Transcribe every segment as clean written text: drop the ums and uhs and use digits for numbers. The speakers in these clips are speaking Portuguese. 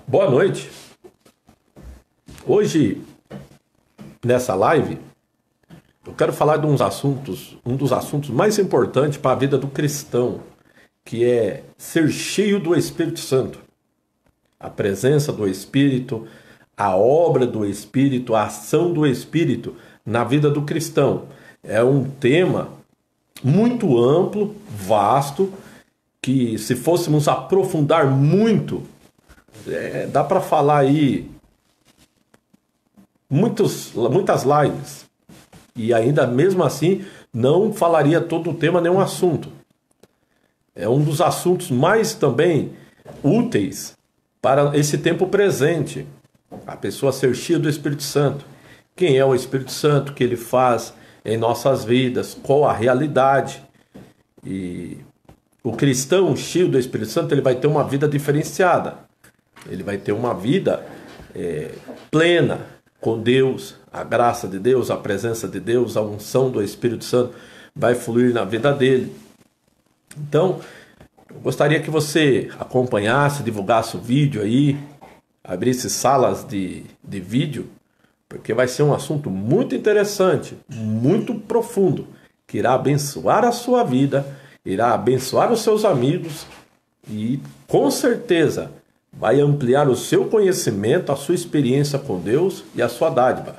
Boa noite. Hoje, nessa live, eu quero falar de um dos assuntos mais importantes para a vida do cristão, que é ser cheio do Espírito Santo. A presença do Espírito, a obra do Espírito, a ação do Espírito na vida do cristão. É um tema muito amplo, vasto, que se fôssemos aprofundar muito, dá para falar aí muitas lives. E ainda mesmo assim não falaria todo o tema, nenhum assunto. É um dos assuntos mais também úteis para esse tempo presente. A pessoa ser cheia do Espírito Santo. Quem é o Espírito Santo? O que ele faz em nossas vidas? Qual a realidade? E o cristão cheio do Espírito Santo, ele vai ter uma vida diferenciada. Ele vai ter uma vida plena com Deus, a graça de Deus, a presença de Deus, a unção do Espírito Santo vai fluir na vida dele. Então, eu gostaria que você acompanhasse, divulgasse o vídeo aí, abrisse salas de vídeo, porque vai ser um assunto muito interessante, muito profundo, que irá abençoar a sua vida, irá abençoar os seus amigos e, com certeza, vai ampliar o seu conhecimento, a sua experiência com Deus e a sua dádiva.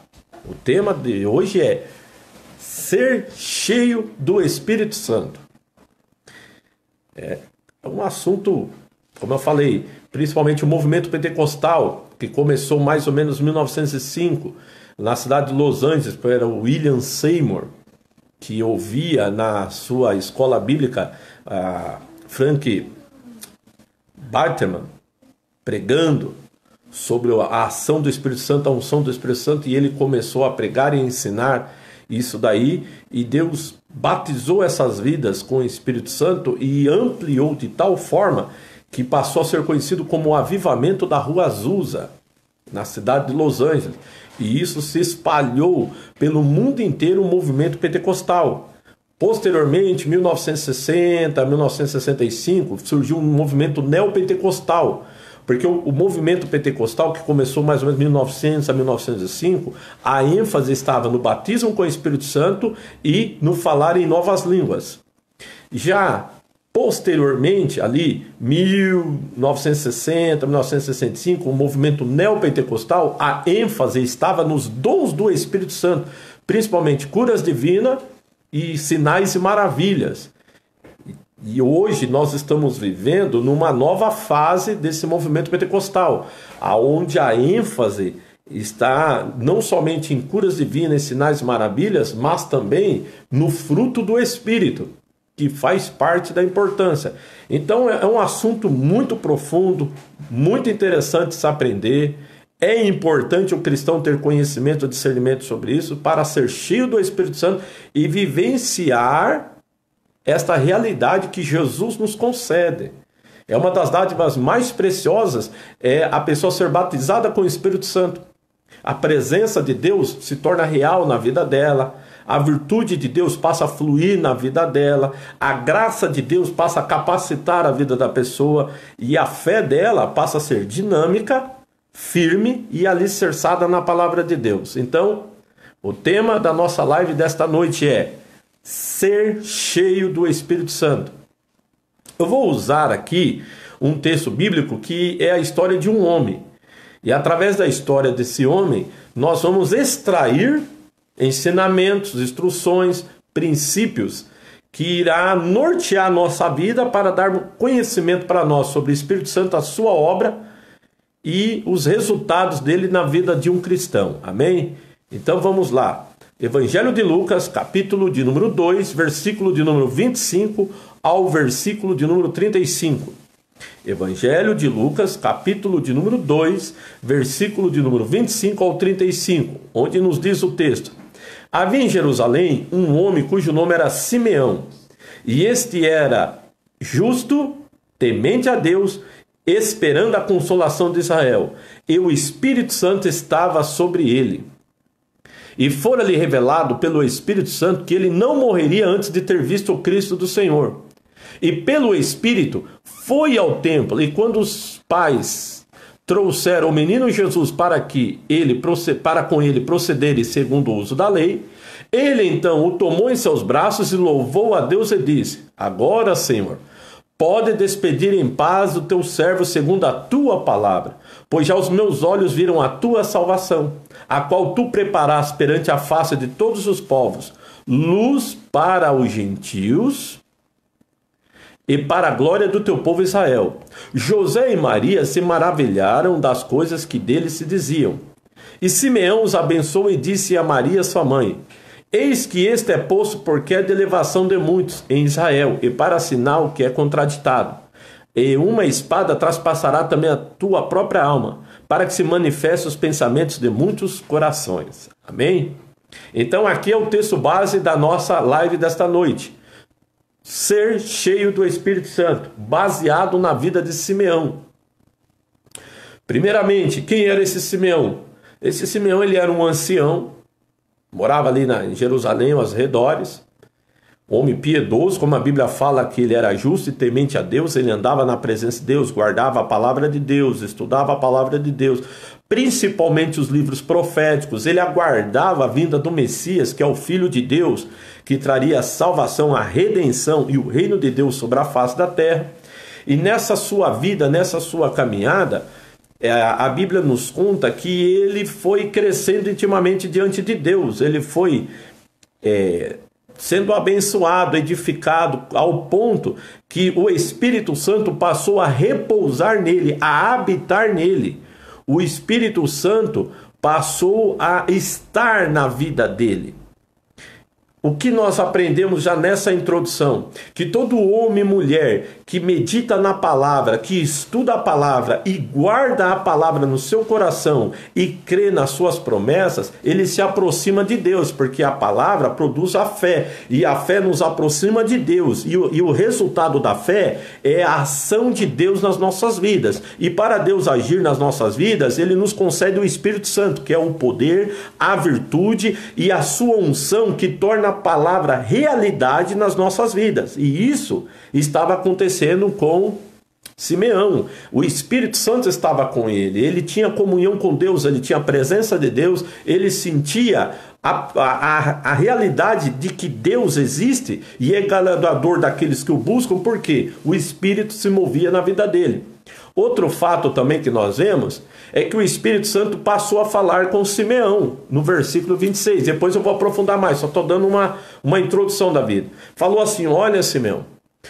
O tema de hoje é ser cheio do Espírito Santo. É um assunto, como eu falei, principalmente o movimento pentecostal, que começou mais ou menos em 1905, na cidade de Los Angeles, era o William Seymour, que ouvia na sua escola bíblica Frank Barterman pregando sobre a ação do Espírito Santo, a unção do Espírito Santo, e ele começou a pregar e ensinar isso daí, e Deus batizou essas vidas com o Espírito Santo e ampliou de tal forma que passou a ser conhecido como o avivamento da Rua Azusa, na cidade de Los Angeles. E isso se espalhou pelo mundo inteiro, o movimento pentecostal. Posteriormente, em 1960, 1965, surgiu um movimento neopentecostal, porque o movimento pentecostal, que começou mais ou menos em 1900 a 1905, a ênfase estava no batismo com o Espírito Santo e no falar em novas línguas. Já posteriormente, ali, 1960, 1965, o movimento neopentecostal, a ênfase estava nos dons do Espírito Santo, principalmente curas divinas e sinais e maravilhas. E hoje nós estamos vivendo numa nova fase desse movimento pentecostal, onde a ênfase está não somente em curas divinas, sinais e maravilhas, mas também no fruto do Espírito, que faz parte da importância. Então é um assunto muito profundo, muito interessante se aprender. É importante o cristão ter conhecimento e discernimento sobre isso para ser cheio do Espírito Santo e vivenciar esta realidade que Jesus nos concede. É uma das dádivas mais preciosas, é a pessoa ser batizada com o Espírito Santo. A presença de Deus se torna real na vida dela, a virtude de Deus passa a fluir na vida dela, a graça de Deus passa a capacitar a vida da pessoa e a fé dela passa a ser dinâmica, firme e alicerçada na palavra de Deus. Então, o tema da nossa live desta noite é ser cheio do Espírito Santo. Eu vou usar aqui um texto bíblico que é a história de um homem. E através da história desse homem, nós vamos extrair ensinamentos, instruções, princípios que irá nortear a nossa vida para dar conhecimento para nós sobre o Espírito Santo, a sua obra e os resultados dele na vida de um cristão. Amém? Então vamos lá. Evangelho de Lucas, capítulo de número 2, versículo de número 25 ao versículo de número 35. Evangelho de Lucas, capítulo de número 2, versículo de número 25 ao 35, onde nos diz o texto: Havia em Jerusalém um homem cujo nome era Simeão, e este era justo, temente a Deus, esperando a consolação de Israel, e o Espírito Santo estava sobre ele. E fora-lhe revelado pelo Espírito Santo que ele não morreria antes de ter visto o Cristo do Senhor. E pelo Espírito foi ao templo, e quando os pais trouxeram o menino Jesus para com ele procederem segundo o uso da lei. Ele então o tomou em seus braços e louvou a Deus e disse: agora, Senhor, pode despedir em paz o teu servo segundo a tua palavra, pois já os meus olhos viram a tua salvação, a qual tu preparaste perante a face de todos os povos, luz para os gentios e para a glória do teu povo Israel. José e Maria se maravilharam das coisas que dele se diziam. E Simeão os abençoou e disse a Maria, sua mãe: eis que este é posto porque é de elevação de muitos em Israel, e para sinal que é contraditado. E uma espada traspassará também a tua própria alma, para que se manifestem os pensamentos de muitos corações. Amém? Então aqui é o texto base da nossa live desta noite. Ser cheio do Espírito Santo, baseado na vida de Simeão. Primeiramente, quem era esse Simeão? Esse Simeão, ele era um ancião, morava ali em Jerusalém, aos redores, homem piedoso, como a Bíblia fala que ele era justo e temente a Deus, ele andava na presença de Deus, guardava a palavra de Deus, estudava a palavra de Deus, principalmente os livros proféticos. Ele aguardava a vinda do Messias, que é o Filho de Deus, que traria a salvação, a redenção e o reino de Deus sobre a face da terra. E nessa sua vida, nessa sua caminhada, a Bíblia nos conta que ele foi crescendo intimamente diante de Deus, ele foi sendo abençoado, edificado, ao ponto que o Espírito Santo passou a repousar nele, a habitar nele. O Espírito Santo passou a estar na vida dele. O que nós aprendemos já nessa introdução? Que todo homem e mulher que medita na palavra, que estuda a palavra e guarda a palavra no seu coração e crê nas suas promessas, ele se aproxima de Deus, porque a palavra produz a fé, e a fé nos aproxima de Deus, e o resultado da fé é a ação de Deus nas nossas vidas. E para Deus agir nas nossas vidas, ele nos concede o Espírito Santo, que é o poder, a virtude e a sua unção, que torna a palavra realidade nas nossas vidas. E isso estava acontecendo com Simeão. O Espírito Santo estava com ele, ele tinha comunhão com Deus, ele tinha a presença de Deus, ele sentia a realidade de que Deus existe e é galardoador daqueles que o buscam, porque o Espírito se movia na vida dele. Outro fato também que nós vemos é que o Espírito Santo passou a falar com Simeão, no versículo 26. Depois eu vou aprofundar mais, só estou dando uma introdução da vida. Falou assim: olha, Simeão,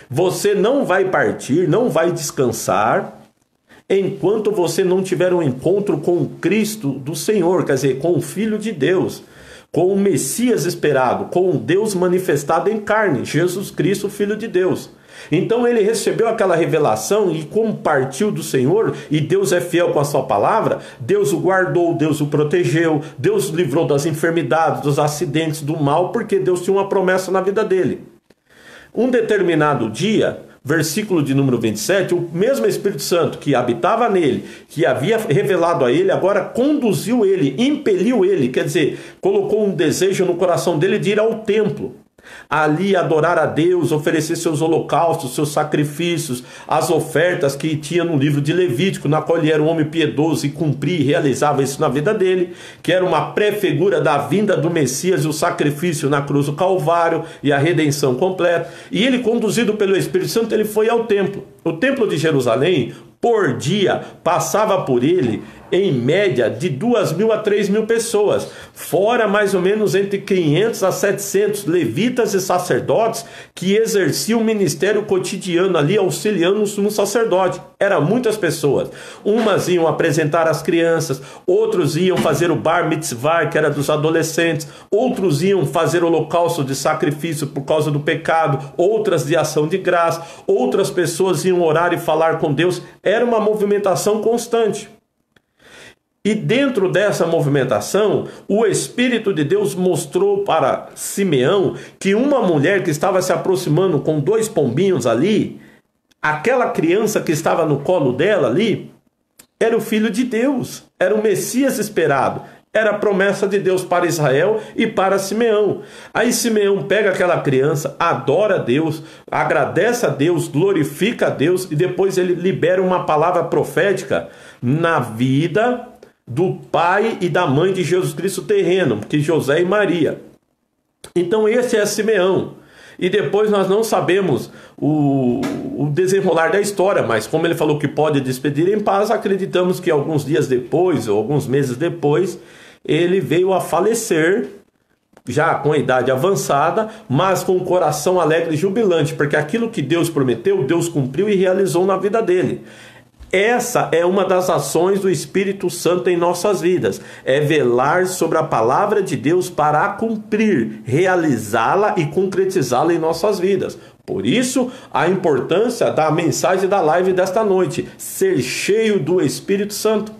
você não vai partir, não vai descansar, enquanto você não tiver um encontro com o Cristo do Senhor, quer dizer, com o Filho de Deus, com o Messias esperado, com o Deus manifestado em carne, Jesus Cristo, Filho de Deus. Então ele recebeu aquela revelação, e como partiu do Senhor, e Deus é fiel com a sua palavra, Deus o guardou, Deus o protegeu, Deus o livrou das enfermidades, dos acidentes, do mal, porque Deus tinha uma promessa na vida dele. Um determinado dia, versículo de número 27, o mesmo Espírito Santo que habitava nele, que havia revelado a ele, agora conduziu ele, impeliu ele, quer dizer, colocou um desejo no coração dele de ir ao templo, ali adorar a Deus, oferecer seus holocaustos, seus sacrifícios, as ofertas que tinha no livro de Levítico, na qual ele era um homem piedoso e cumpria e realizava isso na vida dele, que era uma pré-figura da vinda do Messias e o sacrifício na cruz do Calvário e a redenção completa. E ele, conduzido pelo Espírito Santo, ele foi ao templo. O templo de Jerusalém, por dia, passava por ele em média de 2.000 a 3.000 pessoas, fora mais ou menos entre 500 a 700 levitas e sacerdotes que exerciam o ministério cotidiano ali, auxiliando o sumo sacerdote. Eram muitas pessoas. Umas iam apresentar as crianças, outros iam fazer o bar mitzvah, que era dos adolescentes, outros iam fazer holocausto de sacrifício por causa do pecado, outras de ação de graça, outras pessoas iam orar e falar com Deus. Era uma movimentação constante. E dentro dessa movimentação, o Espírito de Deus mostrou para Simeão que uma mulher que estava se aproximando com 2 pombinhos ali, aquela criança que estava no colo dela ali, era o Filho de Deus, era o Messias esperado. Era a promessa de Deus para Israel e para Simeão. Aí Simeão pega aquela criança, adora a Deus, agradece a Deus, glorifica a Deus e depois ele libera uma palavra profética na vida do pai e da mãe de Jesus Cristo terreno, que José e Maria. Então esse é Simeão. E depois nós não sabemos o desenrolar da história, mas como ele falou que pode despedir em paz, acreditamos que alguns dias depois, ou alguns meses depois, ele veio a falecer, já com a idade avançada, mas com o coração alegre e jubilante, porque aquilo que Deus prometeu, Deus cumpriu e realizou na vida dele. Essa é uma das ações do Espírito Santo em nossas vidas. É velar sobre a palavra de Deus para a cumprir, realizá-la e concretizá-la em nossas vidas. Por isso, a importância da mensagem da live desta noite, ser cheio do Espírito Santo.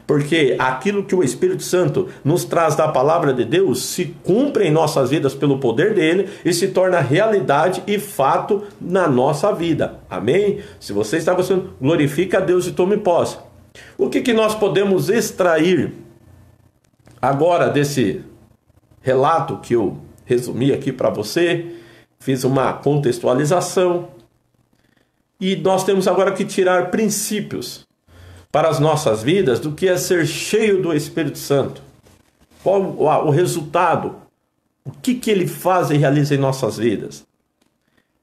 Porque aquilo que o Espírito Santo nos traz da palavra de Deus se cumpre em nossas vidas pelo poder dele e se torna realidade e fato na nossa vida. Amém? Se você está gostando, glorifique a Deus e tome posse. O que nós podemos extrair agora desse relato que eu resumi aqui para você? Fiz uma contextualização. E nós temos agora que tirar princípios para as nossas vidas do que é ser cheio do Espírito Santo. Qual o resultado? O que ele faz e realiza em nossas vidas?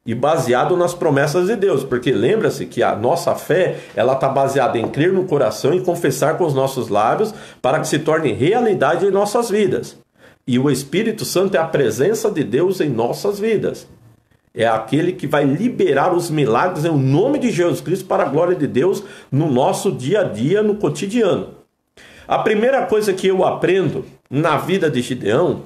E baseado nas promessas de Deus, porque lembra-se que a nossa fé, ela está baseada em crer no coração e confessar com os nossos lábios para que se torne realidade em nossas vidas. E o Espírito Santo é a presença de Deus em nossas vidas. É aquele que vai liberar os milagres em nome de Jesus Cristo para a glória de Deus no nosso dia a dia, no cotidiano. A primeira coisa que eu aprendo na vida de Gideão,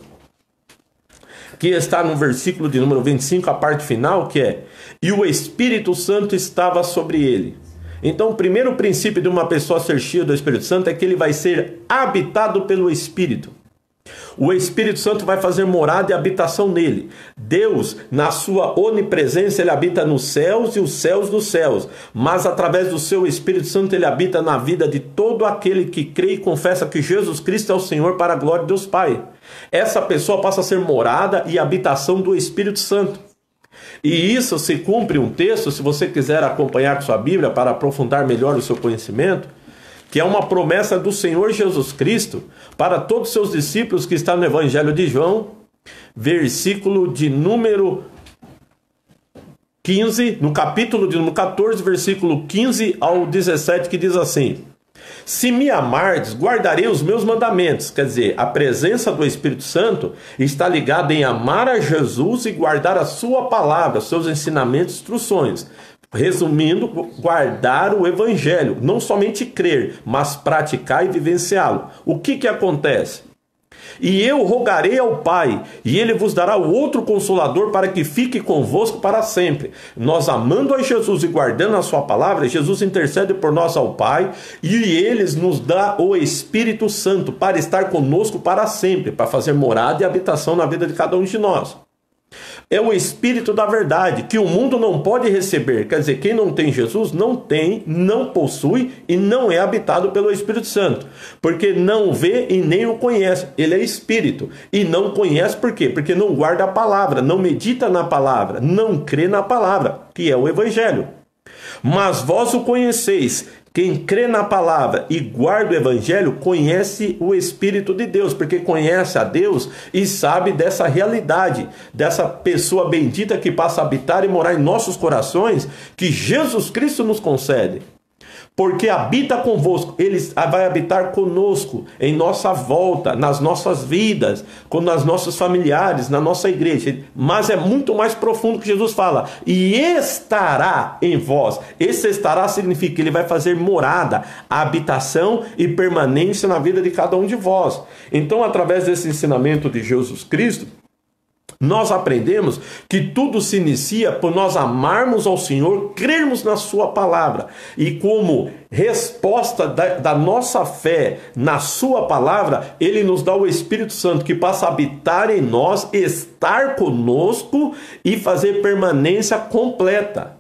que está no versículo de número 25, a parte final, que é: e o Espírito Santo estava sobre ele. Então, o primeiro princípio de uma pessoa ser cheia do Espírito Santo é que ele vai ser habitado pelo Espírito. O Espírito Santo vai fazer morada e habitação nele. Deus, na sua onipresença, ele habita nos céus e os céus dos céus. Mas através do seu Espírito Santo, ele habita na vida de todo aquele que crê e confessa que Jesus Cristo é o Senhor para a glória de Deus Pai. Essa pessoa passa a ser morada e habitação do Espírito Santo. E isso se cumpre um texto, se você quiser acompanhar com sua Bíblia para aprofundar melhor o seu conhecimento, que é uma promessa do Senhor Jesus Cristo para todos os seus discípulos, que está no Evangelho de João, versículo de número 15, no capítulo de número 14, versículo 15 ao 17, que diz assim: se me amardes, guardarei os meus mandamentos. Quer dizer, a presença do Espírito Santo está ligada em amar a Jesus e guardar a sua palavra, seus ensinamentos e instruções. Resumindo, guardar o Evangelho, não somente crer, mas praticar e vivenciá-lo. O que acontece? E eu rogarei ao Pai, e Ele vos dará o outro Consolador para que fique convosco para sempre. Nós, amando a Jesus e guardando a sua palavra, Jesus intercede por nós ao Pai, e Ele nos dá o Espírito Santo para estar conosco para sempre, para fazer morada e habitação na vida de cada um de nós. É o Espírito da verdade, que o mundo não pode receber. Quer dizer, quem não tem Jesus não tem, não possui e não é habitado pelo Espírito Santo. Porque não vê e nem o conhece. Ele é Espírito. E não conhece por quê? Porque não guarda a palavra, não medita na palavra, não crê na palavra, que é o Evangelho. Mas vós o conheceis. Quem crê na palavra e guarda o Evangelho conhece o Espírito de Deus, porque conhece a Deus e sabe dessa realidade, dessa pessoa bendita que passa a habitar e morar em nossos corações, que Jesus Cristo nos concede. Porque habita convosco, Ele vai habitar conosco, em nossa volta, nas nossas vidas, nas nossos familiares, na nossa igreja. Mas é muito mais profundo que Jesus fala. E estará em vós. Esse estará significa que Ele vai fazer morada, habitação e permanência na vida de cada um de vós. Então, através desse ensinamento de Jesus Cristo, nós aprendemos que tudo se inicia por nós amarmos ao Senhor, crermos na sua palavra. E como resposta da nossa fé na sua palavra, Ele nos dá o Espírito Santo, que passa a habitar em nós, estar conosco e fazer permanência completa.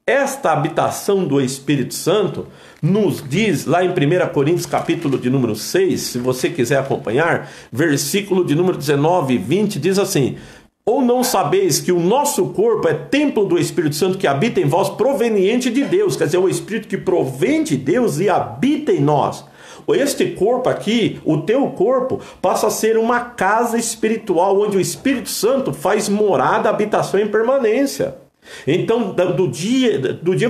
Esta habitação do Espírito Santo nos diz lá em 1 Coríntios capítulo de número 6, se você quiser acompanhar, versículo de número 19 e 20, diz assim: ou não sabeis que o nosso corpo é templo do Espírito Santo que habita em vós, proveniente de Deus, quer dizer, o Espírito que provém de Deus e habita em nós. Este corpo aqui, o teu corpo, passa a ser uma casa espiritual, onde o Espírito Santo faz morada, habitação e permanência. Então, do dia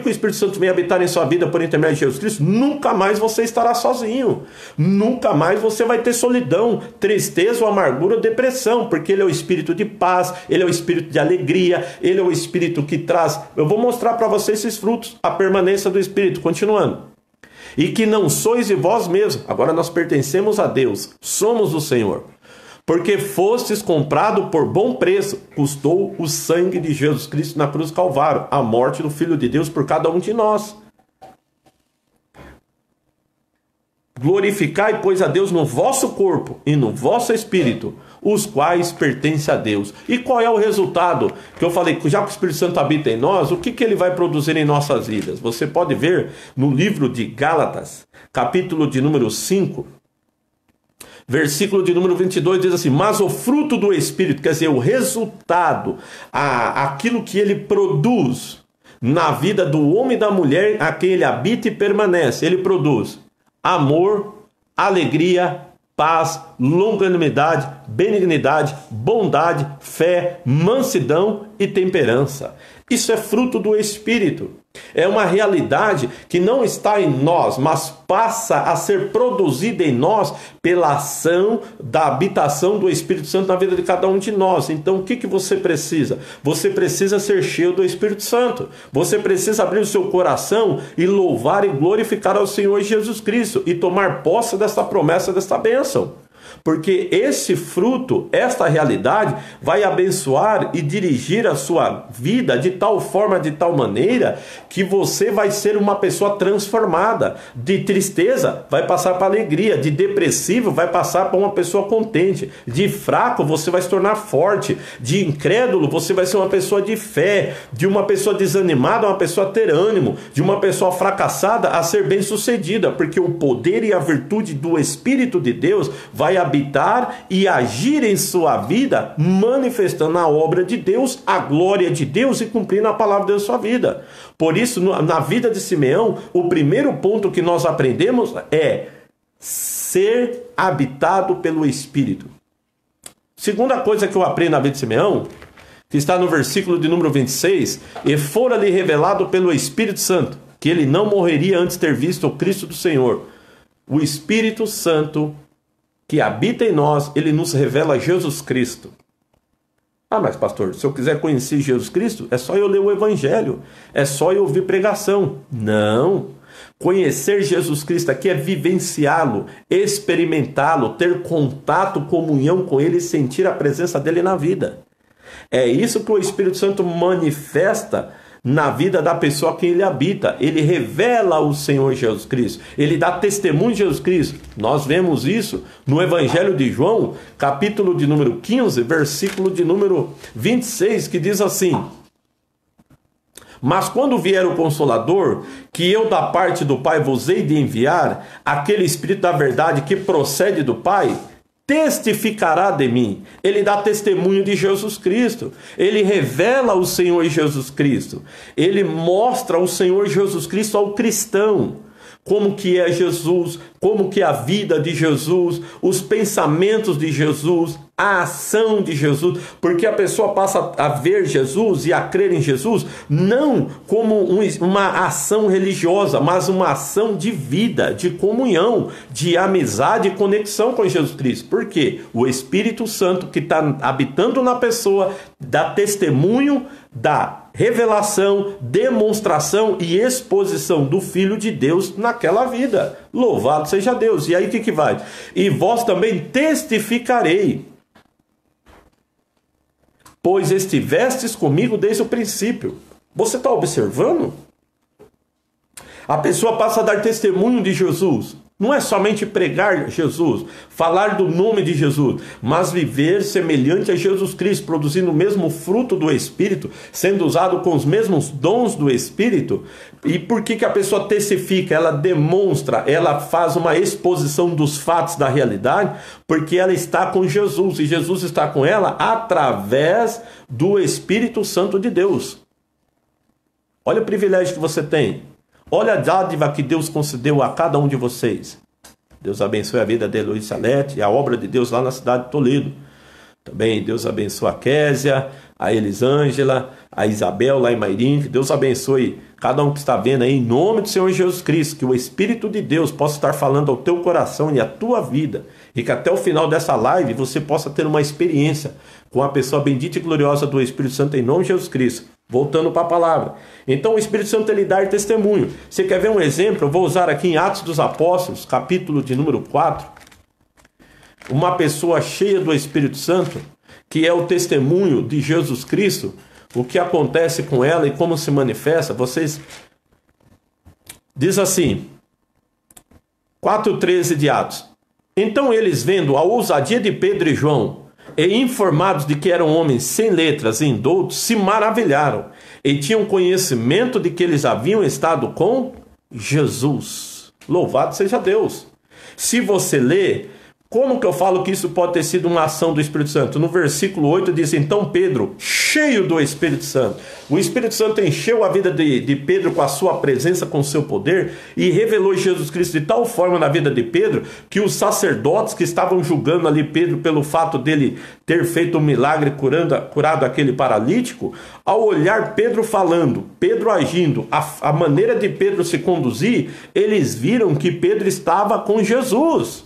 que o Espírito Santo vem habitar em sua vida por intermédio de Jesus Cristo, nunca mais você estará sozinho. Nunca mais você vai ter solidão, tristeza ou amargura ou depressão, porque Ele é o Espírito de paz, Ele é o Espírito de alegria, Ele é o Espírito que traz... Eu vou mostrar para você esses frutos, a permanência do Espírito, continuando. E que não sois de vós mesmos, agora nós pertencemos a Deus, somos do Senhor. Porque fostes comprado por bom preço, custou o sangue de Jesus Cristo na cruz do Calvário, a morte do Filho de Deus por cada um de nós. Glorificai, pois, a Deus no vosso corpo e no vosso espírito, os quais pertencem a Deus. E qual é o resultado? Que eu falei, já que o Espírito Santo habita em nós, o que ele vai produzir em nossas vidas? Você pode ver no livro de Gálatas, capítulo de número 5, versículo de número 22, diz assim: mas o fruto do Espírito, quer dizer, o resultado, aquilo que ele produz na vida do homem e da mulher a quem ele habita e permanece, ele produz amor, alegria, paz, longanimidade, benignidade, bondade, fé, mansidão e temperança. Isso é fruto do Espírito. É uma realidade que não está em nós, mas passa a ser produzida em nós pela ação da habitação do Espírito Santo na vida de cada um de nós. Então, o que você precisa? Você precisa ser cheio do Espírito Santo. Você precisa abrir o seu coração e louvar e glorificar ao Senhor Jesus Cristo e tomar posse desta promessa, desta bênção. Porque esse fruto, esta realidade, vai abençoar e dirigir a sua vida de tal forma, de tal maneira, que você vai ser uma pessoa transformada. De tristeza, vai passar para alegria. De depressivo, vai passar para uma pessoa contente. De fraco, você vai se tornar forte. De incrédulo, você vai ser uma pessoa de fé. De uma pessoa desanimada, uma pessoa a ter ânimo. De uma pessoa fracassada, a ser bem-sucedida. Porque o poder e a virtude do Espírito de Deus vai habitar e agir em sua vida, manifestando a obra de Deus, a glória de Deus e cumprindo a palavra de Deus em sua vida. Por isso, na vida de Simeão, o primeiro ponto que nós aprendemos é ser habitado pelo Espírito. Segunda coisa que eu aprendo na vida de Simeão, que está no versículo de número 26, e fora-lhe revelado pelo Espírito Santo, que ele não morreria antes de ter visto o Cristo do Senhor. O Espírito Santo que habita em nós, ele nos revela Jesus Cristo. Ah, mas pastor, se eu quiser conhecer Jesus Cristo, é só eu ler o Evangelho, é só eu ouvir pregação. Não. Conhecer Jesus Cristo aqui é vivenciá-lo, experimentá-lo, ter contato, comunhão com ele e sentir a presença dele na vida. É isso que o Espírito Santo manifesta na vida da pessoa a quem ele habita. Ele revela o Senhor Jesus Cristo. Ele dá testemunho de Jesus Cristo. Nós vemos isso no Evangelho de João, capítulo de número 15, versículo de número 26, que diz assim: mas quando vier o Consolador, que eu da parte do Pai vos hei de enviar, aquele Espírito da verdade que procede do Pai, testificará de mim. Ele dá testemunho de Jesus Cristo. Ele revela o Senhor Jesus Cristo. Ele mostra o Senhor Jesus Cristo ao cristão. Como que é Jesus, como que é a vida de Jesus, os pensamentos de Jesus, a ação de Jesus, porque a pessoa passa a ver Jesus e a crer em Jesus não como uma ação religiosa, mas uma ação de vida, de comunhão, de amizade e conexão com Jesus Cristo. Por quê? O Espírito Santo que está habitando na pessoa dá testemunho da revelação, demonstração e exposição do Filho de Deus naquela vida. Louvado seja Deus. E aí o que vai? E vós também testificarei, pois estivestes comigo desde o princípio. Você está observando? A pessoa passa a dar testemunho de Jesus. Não é somente pregar Jesus, falar do nome de Jesus, mas viver semelhante a Jesus Cristo, produzindo o mesmo fruto do Espírito, sendo usado com os mesmos dons do Espírito. E por que a pessoa testifica? Ela demonstra, ela faz uma exposição dos fatos da realidade, porque ela está com Jesus, e Jesus está com ela através do Espírito Santo de Deus. Olha o privilégio que você tem. Olha a dádiva que Deus concedeu a cada um de vocês. Deus abençoe a vida de Luiz Salete e a obra de Deus lá na cidade de Toledo. Também Deus abençoe a Késia, a Elisângela, a Isabel lá em Mairim. Que Deus abençoe cada um que está vendo aí, em nome do Senhor Jesus Cristo. Que o Espírito de Deus possa estar falando ao teu coração e à tua vida. E que até o final dessa live você possa ter uma experiência com a pessoa bendita e gloriosa do Espírito Santo em nome de Jesus Cristo. Voltando para a palavra. Então o Espírito Santo ele dá testemunho. Você quer ver um exemplo? Eu vou usar aqui em Atos dos Apóstolos, capítulo de número 4. Uma pessoa cheia do Espírito Santo, que é o testemunho de Jesus Cristo, o que acontece com ela e como se manifesta. Vocês... Diz assim, 4:13 de Atos. Então eles, vendo a ousadia de Pedro e João, e informados de que eram homens sem letras e indoutos, se maravilharam e tinham conhecimento de que eles haviam estado com Jesus. Louvado seja Deus. Se você ler, como que eu falo que isso pode ter sido uma ação do Espírito Santo? No versículo 8 diz, então Pedro, cheio do Espírito Santo. O Espírito Santo encheu a vida de Pedro com a sua presença, com o seu poder, e revelou Jesus Cristo de tal forma na vida de Pedro, que os sacerdotes que estavam julgando ali Pedro pelo fato dele ter feito um milagre curado aquele paralítico, ao olhar Pedro falando, Pedro agindo, a maneira de Pedro se conduzir, eles viram que Pedro estava com Jesus.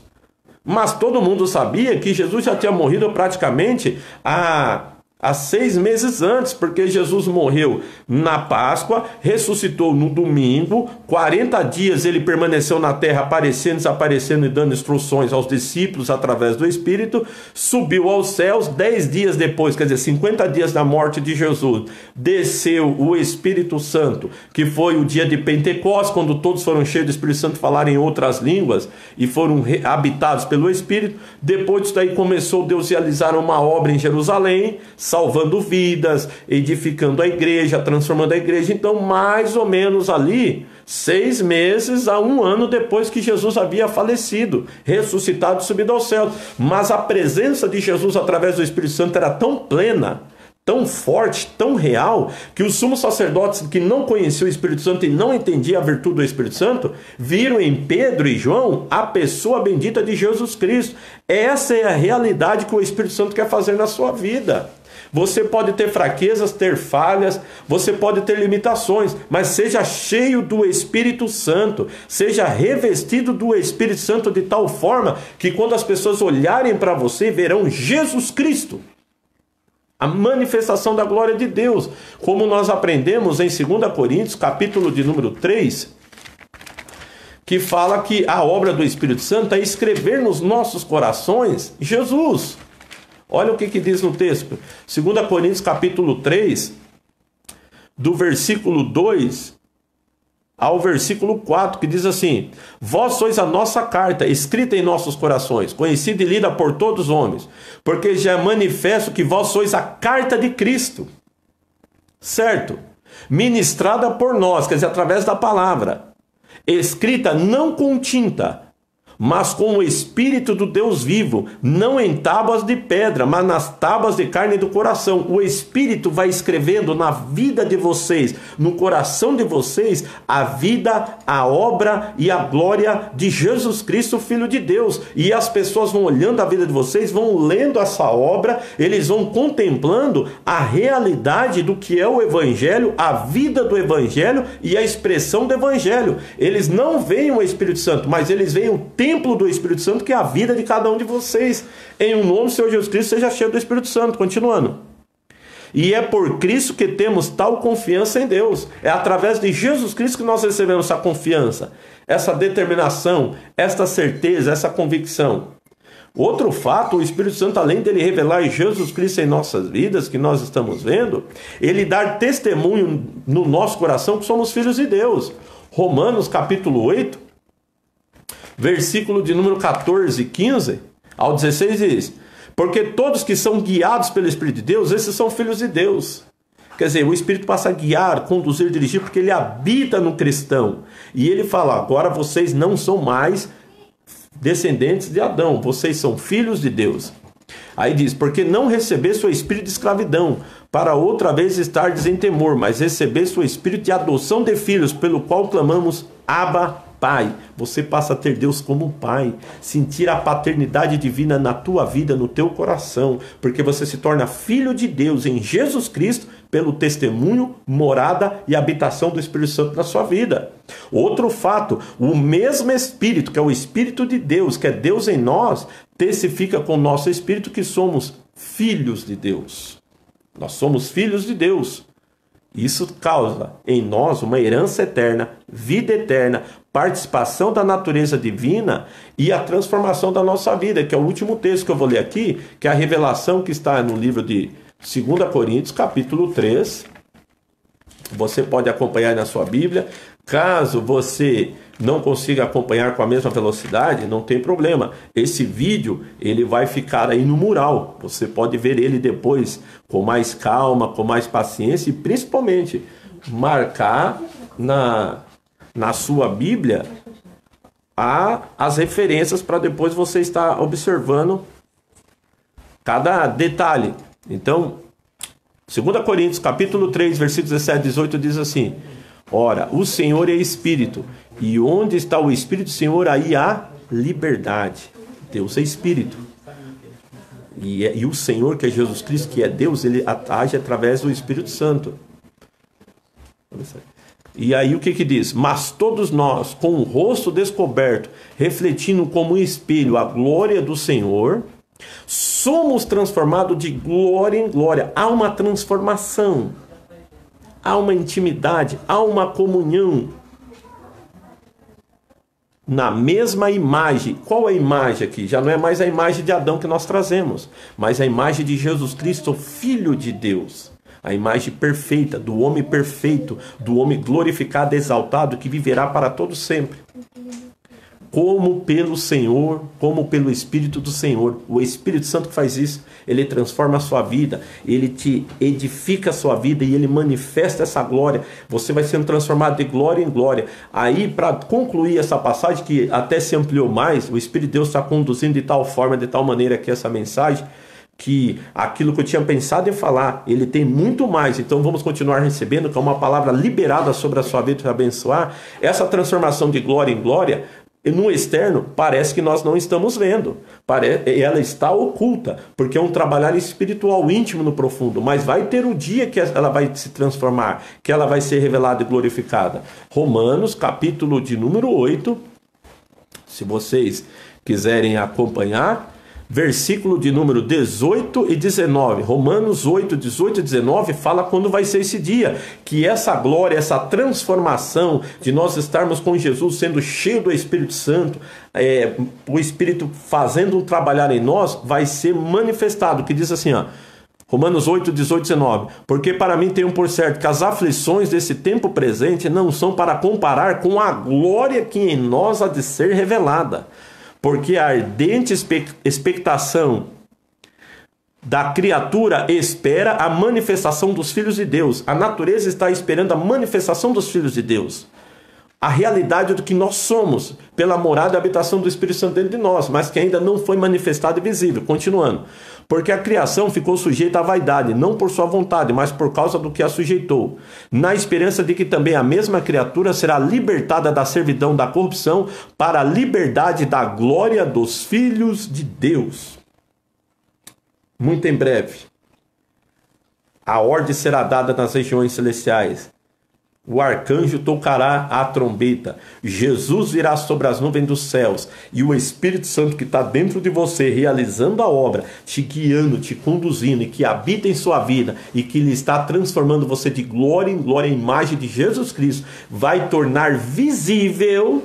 Mas todo mundo sabia que Jesus já tinha morrido praticamente há 6 meses antes, porque Jesus morreu na Páscoa, ressuscitou no domingo, 40 dias ele permaneceu na terra aparecendo, desaparecendo e dando instruções aos discípulos através do Espírito, subiu aos céus, 10 dias depois, quer dizer, 50 dias da morte de Jesus, desceu o Espírito Santo, que foi o dia de Pentecostes, quando todos foram cheios do Espírito Santo, falaram em outras línguas e foram habitados pelo Espírito. Depois disso aí começou Deus a realizar uma obra em Jerusalém, salvando vidas, edificando a igreja, transformando a igreja. Então, mais ou menos ali, 6 meses a 1 ano depois que Jesus havia falecido, ressuscitado e subido aos céus. Mas a presença de Jesus através do Espírito Santo era tão plena, tão forte, tão real, que os sumos sacerdotes que não conheciam o Espírito Santo e não entendiam a virtude do Espírito Santo, viram em Pedro e João a pessoa bendita de Jesus Cristo. Essa é a realidade que o Espírito Santo quer fazer na sua vida. Você pode ter fraquezas, ter falhas, você pode ter limitações, mas seja cheio do Espírito Santo, seja revestido do Espírito Santo de tal forma que quando as pessoas olharem para você, verão Jesus Cristo, a manifestação da glória de Deus, como nós aprendemos em 2 Coríntios, capítulo de número 3, que fala que a obra do Espírito Santo é escrever nos nossos corações Jesus. Olha o que diz no texto, 2 Coríntios capítulo 3, do versículo 2 ao versículo 4, que diz assim, vós sois a nossa carta, escrita em nossos corações, conhecida e lida por todos os homens, porque já é manifesto que vós sois a carta de Cristo, certo? Ministrada por nós, quer dizer, através da palavra, escrita não com tinta, mas com o Espírito do Deus vivo, não em tábuas de pedra, mas nas tábuas de carne do coração. O Espírito vai escrevendo na vida de vocês, no coração de vocês, a vida, a obra e a glória de Jesus Cristo, Filho de Deus. E as pessoas vão olhando a vida de vocês, vão lendo essa obra, eles vão contemplando a realidade do que é o Evangelho, a vida do Evangelho e a expressão do Evangelho. Eles não veem o Espírito Santo, mas eles veem o templo do Espírito Santo, que é a vida de cada um de vocês. Em o nome do Senhor Jesus Cristo, seja cheio do Espírito Santo. Continuando. E é por Cristo que temos tal confiança em Deus. É através de Jesus Cristo que nós recebemos essa confiança, essa determinação, esta certeza, essa convicção. Outro fato, o Espírito Santo, além dele revelar Jesus Cristo em nossas vidas, que nós estamos vendo, ele dá testemunho no nosso coração que somos filhos de Deus. Romanos capítulo 8, versículo de número 14, 15 ao 16 diz: porque todos que são guiados pelo Espírito de Deus, esses são filhos de Deus. Quer dizer, o Espírito passa a guiar, conduzir, dirigir, porque ele habita no cristão. E ele fala: agora vocês não são mais descendentes de Adão, vocês são filhos de Deus. Aí diz: porque não recebeste o espírito de escravidão, para outra vez estardes em temor, mas recebeste o espírito de adoção de filhos, pelo qual clamamos: Abba, Pai. Você passa a ter Deus como Pai, sentir a paternidade divina na tua vida, no teu coração, porque você se torna filho de Deus em Jesus Cristo, pelo testemunho, morada e habitação do Espírito Santo na sua vida. Outro fato: o mesmo Espírito, que é o Espírito de Deus, que é Deus em nós, testifica com o nosso Espírito que somos filhos de Deus. Nós somos filhos de Deus. Isso causa em nós uma herança eterna, vida eterna, participação da natureza divina e a transformação da nossa vida, que é o último texto que eu vou ler aqui, que é a revelação que está no livro de 2 Coríntios, capítulo 3. Você pode acompanhar na sua Bíblia. Caso você não consiga acompanhar com a mesma velocidade, não tem problema. Esse vídeo ele vai ficar aí no mural. Você pode ver ele depois com mais calma, com mais paciência e principalmente marcar na sua Bíblia as referências para depois você estar observando cada detalhe. Então, 2 Coríntios capítulo 3, versículos 17 e 18 diz assim: ora, o Senhor é Espírito, e onde está o Espírito do Senhor, aí há liberdade. Deus é Espírito. E o Senhor, que é Jesus Cristo, que é Deus, ele age através do Espírito Santo. E aí o que diz? Mas todos nós, com o rosto descoberto, refletindo como um espelho a glória do Senhor, somos transformados de glória em glória. Há uma transformação, há uma intimidade, há uma comunhão na mesma imagem. Qual é a imagem aqui? Já não é mais a imagem de Adão que nós trazemos, mas a imagem de Jesus Cristo, Filho de Deus. A imagem perfeita, do homem perfeito, do homem glorificado, exaltado, que viverá para todo sempre. Como pelo Senhor, como pelo Espírito do Senhor. O Espírito Santo que faz isso, ele transforma a sua vida, ele te edifica a sua vida e ele manifesta essa glória. Você vai sendo transformado de glória em glória. Aí, para concluir essa passagem, que até se ampliou mais, o Espírito de Deus está conduzindo de tal forma, de tal maneira que essa mensagem, que aquilo que eu tinha pensado em falar, ele tem muito mais. Então vamos continuar recebendo, que é uma palavra liberada sobre a sua vida para abençoar. Essa transformação de glória em glória, no externo, parece que nós não estamos vendo. Ela está oculta, porque é um trabalhar espiritual íntimo no profundo. Mas vai ter um dia que ela vai se transformar, que ela vai ser revelada e glorificada. Romanos, capítulo de número 8, se vocês quiserem acompanhar, versículo de número 18 e 19. Romanos 8, 18 e 19 fala quando vai ser esse dia, que essa glória, essa transformação de nós estarmos com Jesus, sendo cheio do Espírito Santo, o Espírito fazendo um trabalhar em nós, vai ser manifestado, que diz assim, ó, Romanos 8, 18 e 19. Porque para mim tenho por certo que as aflições desse tempo presente não são para comparar com a glória que em nós há de ser revelada. Porque a ardente expectação da criatura espera a manifestação dos filhos de Deus. A natureza está esperando a manifestação dos filhos de Deus. A realidade do que nós somos, pela morada e habitação do Espírito Santo dentro de nós, mas que ainda não foi manifestado e visível. Continuando. Porque a criação ficou sujeita à vaidade, não por sua vontade, mas por causa do que a sujeitou, na esperança de que também a mesma criatura será libertada da servidão da corrupção para a liberdade da glória dos filhos de Deus. Muito em breve, a ordem será dada nas regiões celestiais. O arcanjo tocará a trombeta. Jesus virá sobre as nuvens dos céus. E o Espírito Santo que está dentro de você, realizando a obra, te guiando, te conduzindo, e que habita em sua vida, e que ele está transformando você de glória em glória, a imagem de Jesus Cristo, vai tornar visível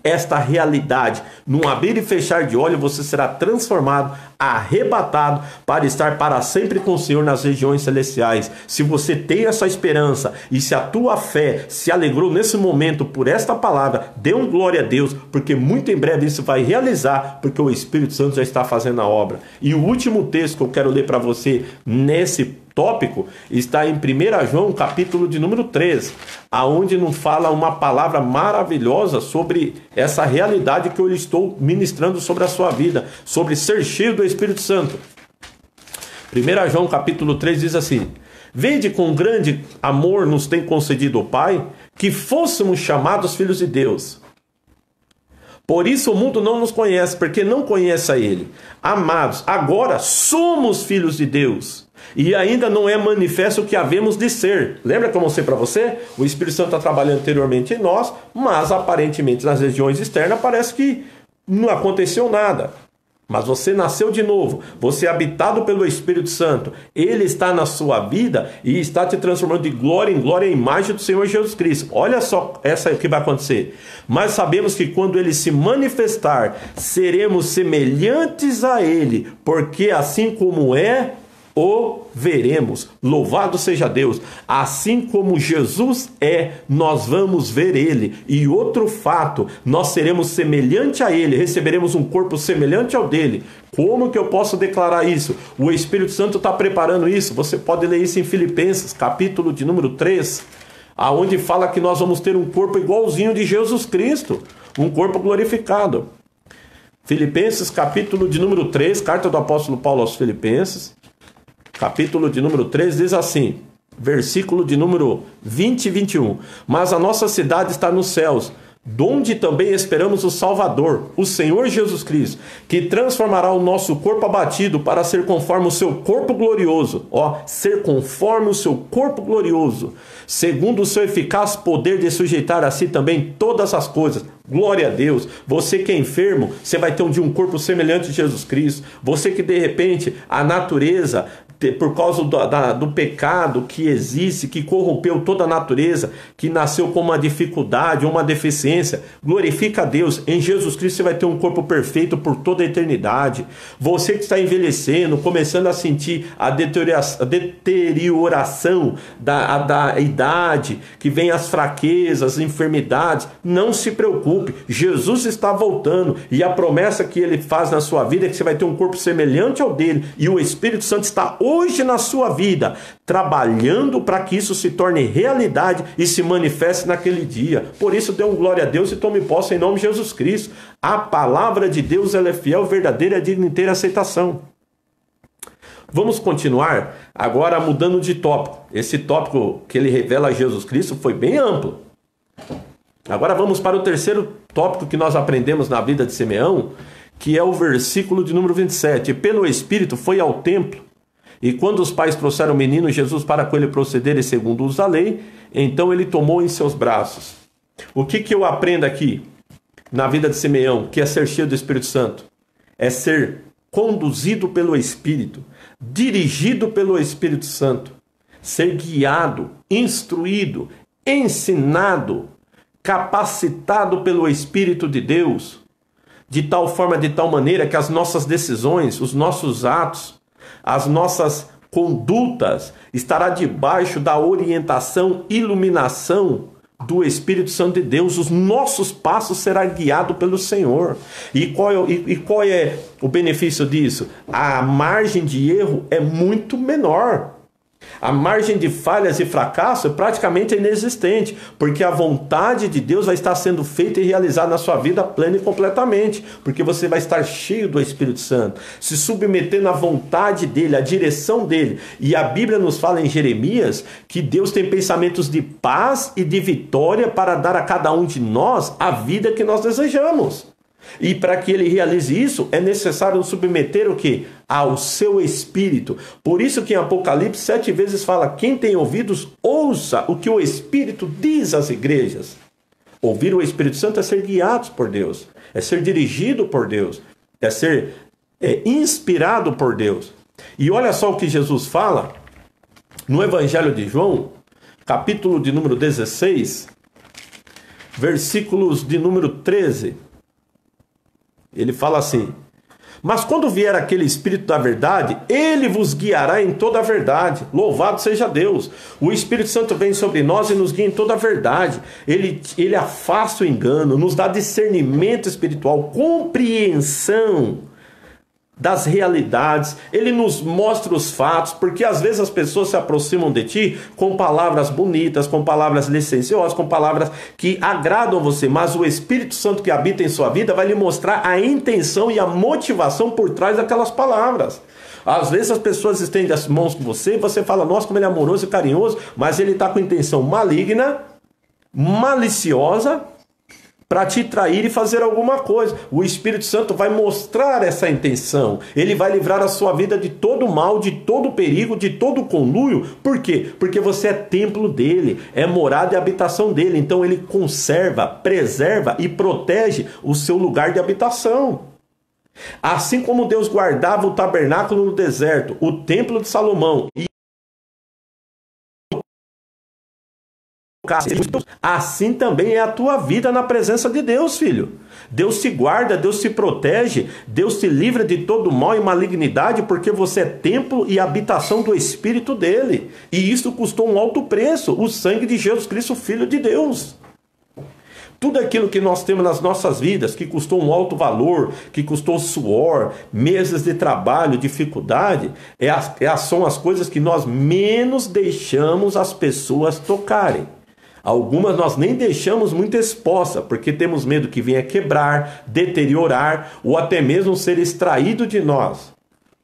esta realidade. Num abrir e fechar de olho, você será transformado, arrebatado, para estar para sempre com o Senhor nas regiões celestiais. Se você tem essa esperança e se a tua fé se alegrou nesse momento por esta palavra, dê um glória a Deus, porque muito em breve isso vai realizar, porque o Espírito Santo já está fazendo a obra. E o último texto que eu quero ler para você nesse tópico está em 1 João, capítulo de número 3, aonde nos fala uma palavra maravilhosa sobre essa realidade que eu estou ministrando sobre a sua vida, sobre ser cheio do Espírito Santo. 1 João, capítulo 3 diz assim: vede com grande amor nos tem concedido o Pai, que fôssemos chamados filhos de Deus. Por isso o mundo não nos conhece, porque não conhece a Ele. Amados, agora somos filhos de Deus, e ainda não é manifesto o que havemos de ser. Lembra que eu mostrei para você? O Espírito Santo está trabalhando anteriormente em nós, mas aparentemente nas regiões externas parece que não aconteceu nada. Mas você nasceu de novo, você é habitado pelo Espírito Santo, Ele está na sua vida e está te transformando de glória em glória à imagem do Senhor Jesus Cristo. Olha só essa que vai acontecer. Mas sabemos que quando Ele se manifestar, seremos semelhantes a Ele, porque assim como é, o veremos. Louvado seja Deus. Assim como Jesus é, nós vamos ver Ele. E outro fato, nós seremos semelhante a Ele, receberemos um corpo semelhante ao dele. Como que eu posso declarar isso? O Espírito Santo está preparando isso. Você pode ler isso em Filipenses, capítulo de número 3, aonde fala que nós vamos ter um corpo igualzinho de Jesus Cristo, um corpo glorificado. Filipenses, capítulo de número 3, carta do apóstolo Paulo aos Filipenses, capítulo de número 3, diz assim, versículo de número 20 e 21. Mas a nossa cidade está nos céus, donde também esperamos o Salvador, o Senhor Jesus Cristo, que transformará o nosso corpo abatido para ser conforme o seu corpo glorioso. Ser conforme o seu corpo glorioso, segundo o seu eficaz poder de sujeitar a si também todas as coisas. Glória a Deus. Você que é enfermo, você vai ter um corpo semelhante a Jesus Cristo. Você que de repente a natureza, por causa do pecado que existe, que corrompeu toda a natureza, que nasceu com uma dificuldade, uma deficiência, glorifica a Deus. Em Jesus Cristo você vai ter um corpo perfeito por toda a eternidade. Você que está envelhecendo, começando a sentir a deterioração da idade, que vem as fraquezas, as enfermidades, não se preocupe. Jesus está voltando, e a promessa que Ele faz na sua vida é que você vai ter um corpo semelhante ao dele, e o Espírito Santo está hoje na sua vida, trabalhando para que isso se torne realidade e se manifeste naquele dia. Por isso dê um glória a Deus e tome posse em nome de Jesus Cristo. A palavra de Deus, ela é fiel, verdadeira e digna de inteira aceitação. Vamos continuar agora mudando de tópico. Esse tópico que ele revela a Jesus Cristo foi bem amplo. Agora vamos para o terceiro tópico que nós aprendemos na vida de Simeão, que é o versículo de número 27. E pelo Espírito foi ao templo, e quando os pais trouxeram o menino Jesus para com ele procederem segundo os da lei, então ele tomou em seus braços. O que eu aprendo aqui na vida de Simeão, que é ser cheio do Espírito Santo? É ser conduzido pelo Espírito, dirigido pelo Espírito Santo, ser guiado, instruído, ensinado, capacitado pelo Espírito de Deus, de tal forma, de tal maneira que as nossas decisões, os nossos atos, as nossas condutas estará debaixo da orientação, iluminação do Espírito Santo de Deus. Os nossos passos serão guiados pelo Senhor. E qual é o benefício disso? A margem de erro é muito menor. A margem de falhas e fracasso é praticamente inexistente, porque a vontade de Deus vai estar sendo feita e realizada na sua vida plena e completamente, porque você vai estar cheio do Espírito Santo, se submetendo à vontade dele, à direção dele. E a Bíblia nos fala em Jeremias que Deus tem pensamentos de paz e de vitória para dar a cada um de nós a vida que nós desejamos. E para que ele realize isso, é necessário submeter o quê? Ao seu Espírito. Por isso que em Apocalipse 7 vezes fala: quem tem ouvidos, ouça o que o Espírito diz às igrejas. Ouvir o Espírito Santo é ser guiados por Deus, é ser dirigido por Deus, é ser inspirado por Deus. E olha só o que Jesus fala no Evangelho de João, capítulo de número 16, versículos de número 13. Ele fala assim: mas quando vier aquele Espírito da verdade, ele vos guiará em toda a verdade. Louvado seja Deus. O Espírito Santo vem sobre nós e nos guia em toda a verdade. Ele afasta o engano, nos dá discernimento espiritual, compreensão das realidades. Ele nos mostra os fatos, porque às vezes as pessoas se aproximam de ti com palavras bonitas, com palavras licenciosas, com palavras que agradam você, mas o Espírito Santo que habita em sua vida vai lhe mostrar a intenção e a motivação por trás daquelas palavras. Às vezes as pessoas estendem as mãos com você e você fala: nossa, como ele é amoroso e carinhoso, mas ele está com intenção maligna, maliciosa, para te trair e fazer alguma coisa. O Espírito Santo vai mostrar essa intenção. Ele vai livrar a sua vida de todo mal, de todo perigo, de todo conluio. Por quê? Porque você é templo dele, é morada e habitação dele. Então ele conserva, preserva e protege o seu lugar de habitação. Assim como Deus guardava o tabernáculo no deserto, o templo de Salomão e assim também é a tua vida na presença de Deus, filho. Deus te guarda, Deus te protege, Deus te livra de todo mal e malignidade, porque você é templo e habitação do Espírito dele. E isso custou um alto preço, o sangue de Jesus Cristo, Filho de Deus. Tudo aquilo que nós temos nas nossas vidas, que custou um alto valor, que custou suor, meses de trabalho, dificuldade, são as coisas que nós menos deixamos as pessoas tocarem. Algumas nós nem deixamos muito exposta, porque temos medo que venha quebrar, deteriorar ou até mesmo ser extraído de nós.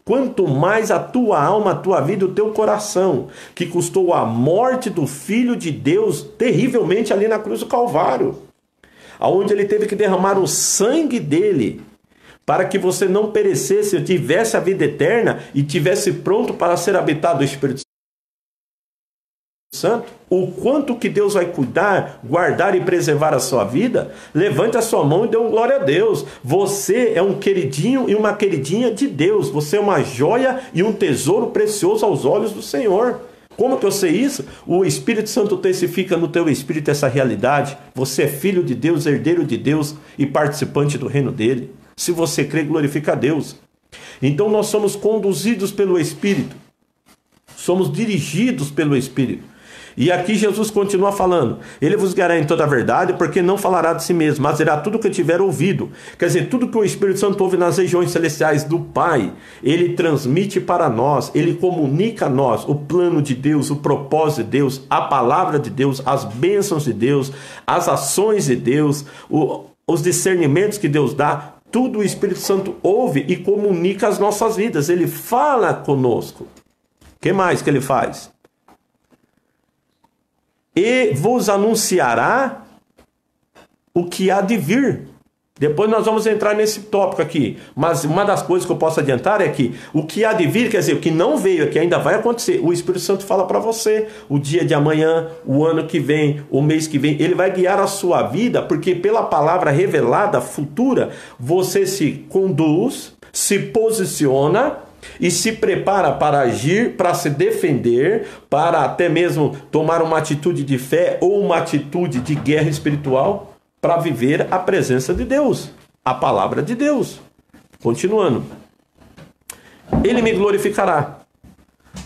Quanto mais a tua alma, a tua vida, o teu coração, que custou a morte do Filho de Deus terrivelmente ali na cruz do Calvário, aonde ele teve que derramar o sangue dele, para que você não perecesse, tivesse a vida eterna e tivesse pronto para ser habitado do Espírito Santo. O quanto que Deus vai cuidar, guardar e preservar a sua vida, levante a sua mão e dê glória a Deus. Você é um queridinho e uma queridinha de Deus. Você é uma joia e um tesouro precioso aos olhos do Senhor. Como que eu sei isso? O Espírito Santo testifica no teu espírito essa realidade. Você é filho de Deus, herdeiro de Deus e participante do reino dele. Se você crê, glorifica a Deus. Então nós somos conduzidos pelo Espírito. Somos dirigidos pelo Espírito. E aqui Jesus continua falando: ele vos guiará em toda a verdade, porque não falará de si mesmo, mas dirá tudo o que tiver ouvido. Quer dizer, tudo que o Espírito Santo ouve nas regiões celestiais do Pai, ele transmite para nós, ele comunica a nós o plano de Deus, o propósito de Deus, a palavra de Deus, as bênçãos de Deus, as ações de Deus, os discernimentos que Deus dá. Tudo o Espírito Santo ouve e comunica as nossas vidas. Ele fala conosco. O que mais que ele faz? E vos anunciará o que há de vir. Depois nós vamos entrar nesse tópico aqui. Mas uma das coisas que eu posso adiantar é que o que há de vir, quer dizer, o que não veio, que ainda vai acontecer. O Espírito Santo fala para você o dia de amanhã, o ano que vem, o mês que vem. Ele vai guiar a sua vida, porque pela palavra revelada, futura, você se conduz, se posiciona e se prepara para agir, para se defender, para até mesmo tomar uma atitude de fé ou uma atitude de guerra espiritual, para viver a presença de Deus, a palavra de Deus. Continuando. Ele me glorificará,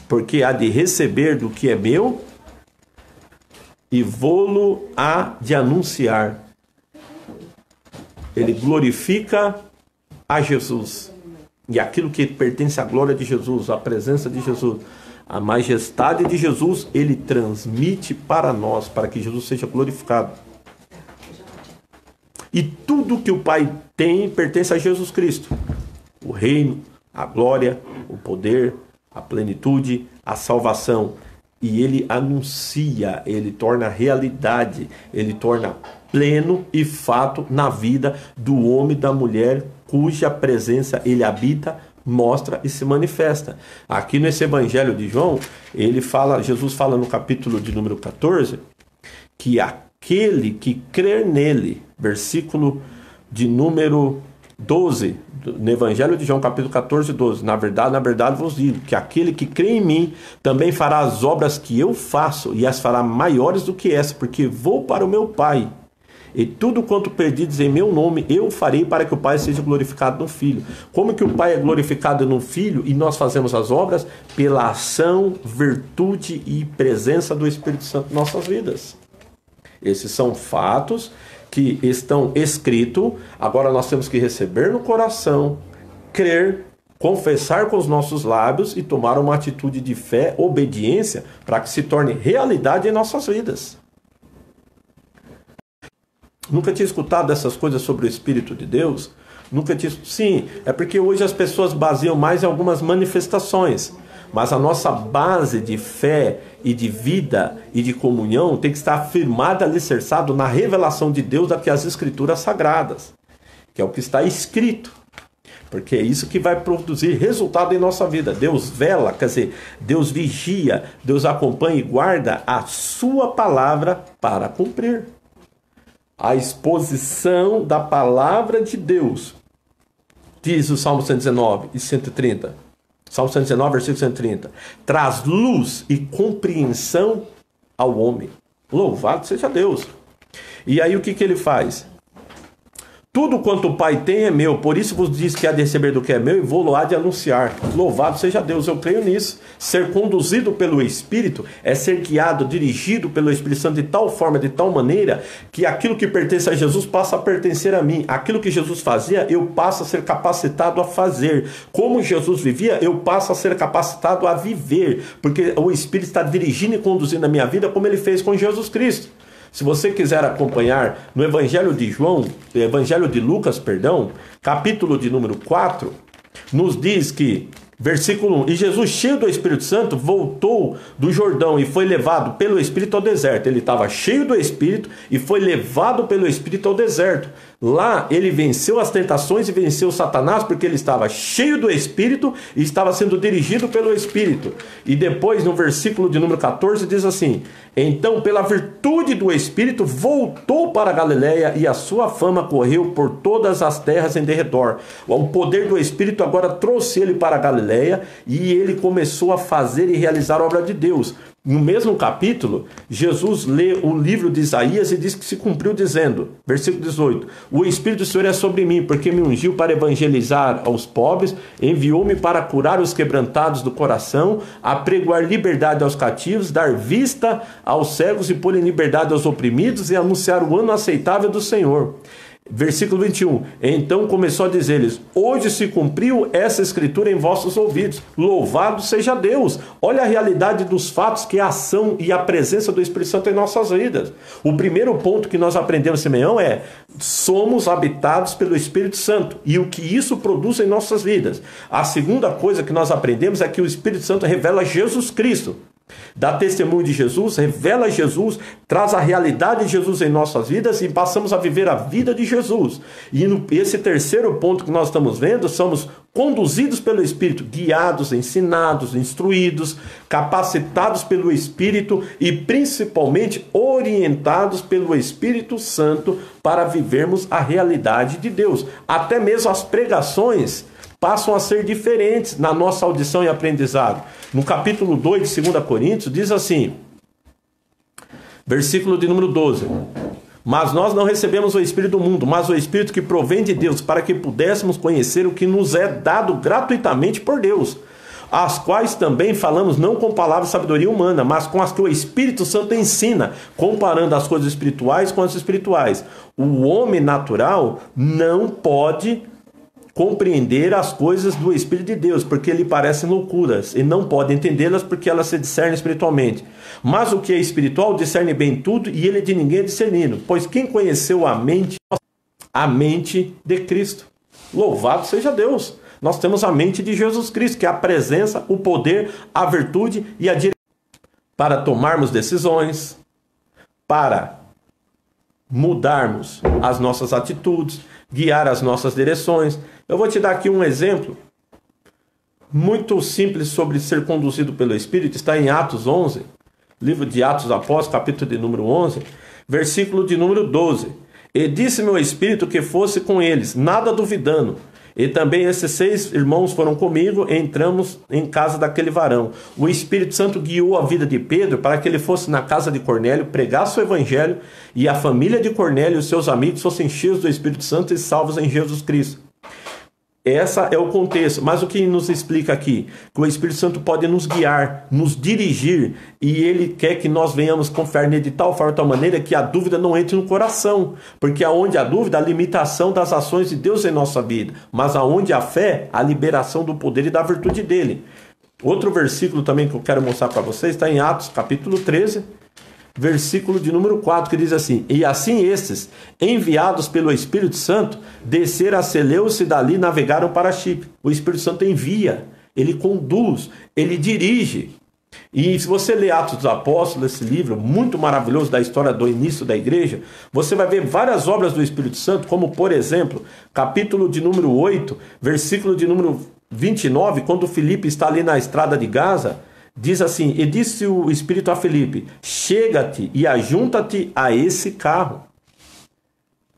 porque há de receber do que é meu e vô-lo há de anunciar. Ele glorifica a Jesus. E aquilo que pertence à glória de Jesus, à presença de Jesus, à majestade de Jesus, ele transmite para nós, para que Jesus seja glorificado. E tudo que o Pai tem pertence a Jesus Cristo. O reino, a glória, o poder, a plenitude, a salvação. E ele anuncia, ele torna realidade, ele torna pleno e fato na vida do homem e da mulher cuja presença ele habita, mostra e se manifesta. Aqui nesse Evangelho de João, Jesus fala no capítulo de número 14, que aquele que crer nele, versículo de número 12, no Evangelho de João, capítulo 14, 12, na verdade vos digo, que aquele que crê em mim, também fará as obras que eu faço, e as fará maiores do que essa, porque vou para o meu Pai, E tudo quanto perdides em meu nome, eu farei para que o Pai seja glorificado no Filho. Como que o Pai é glorificado no Filho e nós fazemos as obras? Pela ação, virtude e presença do Espírito Santo em nossas vidas. Esses são fatos que estão escritos. Agora nós temos que receber no coração, crer, confessar com os nossos lábios e tomar uma atitude de fé, obediência, para que se torne realidade em nossas vidas. Nunca tinha escutado essas coisas sobre o Espírito de Deus? Nunca tinha... Sim, é porque hoje as pessoas baseiam mais em algumas manifestações. Mas a nossa base de fé e de vida e de comunhão tem que estar firmada, alicerçado na revelação de Deus das Escrituras Sagradas, que é o que está escrito. Porque é isso que vai produzir resultado em nossa vida. Deus vela, quer dizer, Deus vigia, Deus acompanha e guarda a sua palavra para cumprir. A exposição da palavra de Deus, diz o Salmo 119 e 130. Salmo 119, versículo 130. Traz luz e compreensão ao homem. Louvado seja Deus. E aí o que ele faz? Tudo quanto o Pai tem é meu, por isso vos diz que há de receber do que é meu e vou-lo há de anunciar. Louvado seja Deus, eu creio nisso. Ser conduzido pelo Espírito é ser guiado, dirigido pelo Espírito Santo de tal forma, de tal maneira, que aquilo que pertence a Jesus passa a pertencer a mim. Aquilo que Jesus fazia, eu passo a ser capacitado a fazer. Como Jesus vivia, eu passo a ser capacitado a viver, porque o Espírito está dirigindo e conduzindo a minha vida como ele fez com Jesus Cristo. Se você quiser acompanhar no Evangelho de Lucas, capítulo de número 4, nos diz que, versículo 1, e Jesus, cheio do Espírito Santo, voltou do Jordão e foi levado pelo Espírito ao deserto. Ele estava cheio do Espírito e foi levado pelo Espírito ao deserto. Lá ele venceu as tentações e venceu Satanás porque ele estava cheio do Espírito e estava sendo dirigido pelo Espírito. E depois no versículo de número 14 diz assim: então pela virtude do Espírito voltou para a Galileia e a sua fama correu por todas as terras em derredor. O poder do Espírito agora trouxe ele para a Galileia e ele começou a fazer e realizar a obra de Deus. No mesmo capítulo, Jesus lê o livro de Isaías e diz que se cumpriu dizendo, versículo 18, o Espírito do Senhor é sobre mim, porque me ungiu para evangelizar aos pobres, enviou-me para curar os quebrantados do coração, a pregoar liberdade aos cativos, dar vista aos cegos e pôr em liberdade aos oprimidos e anunciar o ano aceitável do Senhor. Versículo 21, então começou a dizer-lhes, hoje se cumpriu essa escritura em vossos ouvidos, louvado seja Deus. Olha a realidade dos fatos, que é a ação e a presença do Espírito Santo em nossas vidas. O primeiro ponto que nós aprendemos, Simeão, é, somos habitados pelo Espírito Santo, e o que isso produz em nossas vidas. A segunda coisa que nós aprendemos é que o Espírito Santo revela Jesus Cristo. Dá testemunho de Jesus, revela Jesus, traz a realidade de Jesus em nossas vidas e passamos a viver a vida de Jesus. E esse terceiro ponto que nós estamos vendo, somos conduzidos pelo Espírito, guiados, ensinados, instruídos, capacitados pelo Espírito e principalmente orientados pelo Espírito Santo para vivermos a realidade de Deus. Até mesmo as pregações passam a ser diferentes na nossa audição e aprendizado. No capítulo 2 de 2 Coríntios, diz assim, versículo de número 12, mas nós não recebemos o Espírito do mundo, mas o Espírito que provém de Deus, para que pudéssemos conhecer o que nos é dado gratuitamente por Deus, as quais também falamos não com palavras de sabedoria humana, mas com as que o Espírito Santo ensina, comparando as coisas espirituais com as espirituais. O homem natural não pode compreender as coisas do Espírito de Deus, porque lhe parecem loucuras, e não pode entendê-las porque elas se discernem espiritualmente. Mas o que é espiritual discerne bem tudo, e ele de ninguém é discernido, pois quem conheceu a mente de Cristo? Louvado seja Deus! Nós temos a mente de Jesus Cristo, que é a presença, o poder, a virtude e a direção para tomarmos decisões, para mudarmos as nossas atitudes, guiar as nossas direções. Eu vou te dar aqui um exemplo muito simples sobre ser conduzido pelo Espírito. Está em Atos 11, livro de Atos Apóstolos, capítulo de número 11, versículo de número 12. E disse meu Espírito que fosse com eles, nada duvidando. E também esses 6 irmãos foram comigo, e entramos em casa daquele varão. O Espírito Santo guiou a vida de Pedro para que ele fosse na casa de Cornélio, pregasse o evangelho, e a família de Cornélio e os seus amigos fossem cheios do Espírito Santo e salvos em Jesus Cristo. Essa é o contexto, mas o que nos explica aqui? Que o Espírito Santo pode nos guiar, nos dirigir, e ele quer que nós venhamos confiar nele de tal forma, de tal maneira, que a dúvida não entre no coração, porque aonde há dúvida, a limitação das ações de Deus em nossa vida, mas aonde há fé, a liberação do poder e da virtude dele. Outro versículo também que eu quero mostrar para vocês, está em Atos capítulo 13, versículo de número 4, que diz assim: e assim estes, enviados pelo Espírito Santo, desceram a Seleucia e dali navegaram para Chipre. O Espírito Santo envia, ele conduz, ele dirige. E se você ler Atos dos Apóstolos, esse livro muito maravilhoso da história do início da igreja, você vai ver várias obras do Espírito Santo, como por exemplo, capítulo de número 8, versículo de número 29, quando Filipe está ali na estrada de Gaza, diz assim: e disse o Espírito a Filipe, chega-te e ajunta-te a esse carro.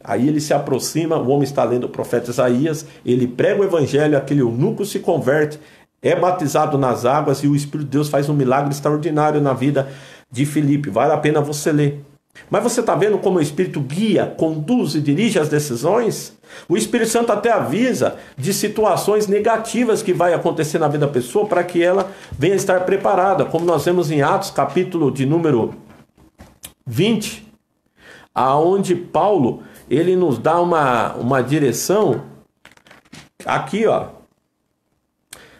Aí ele se aproxima, o homem está lendo o profeta Isaías, ele prega o evangelho, aquele eunuco se converte, é batizado nas águas e o Espírito de Deus faz um milagre extraordinário na vida de Filipe. Vale a pena você ler. Mas você está vendo como o Espírito guia, conduz e dirige as decisões? O Espírito Santo até avisa de situações negativas que vai acontecer na vida da pessoa para que ela venha estar preparada. Como nós vemos em Atos, capítulo de número 20, aonde Paulo, ele nos dá uma direção. Aqui, ó.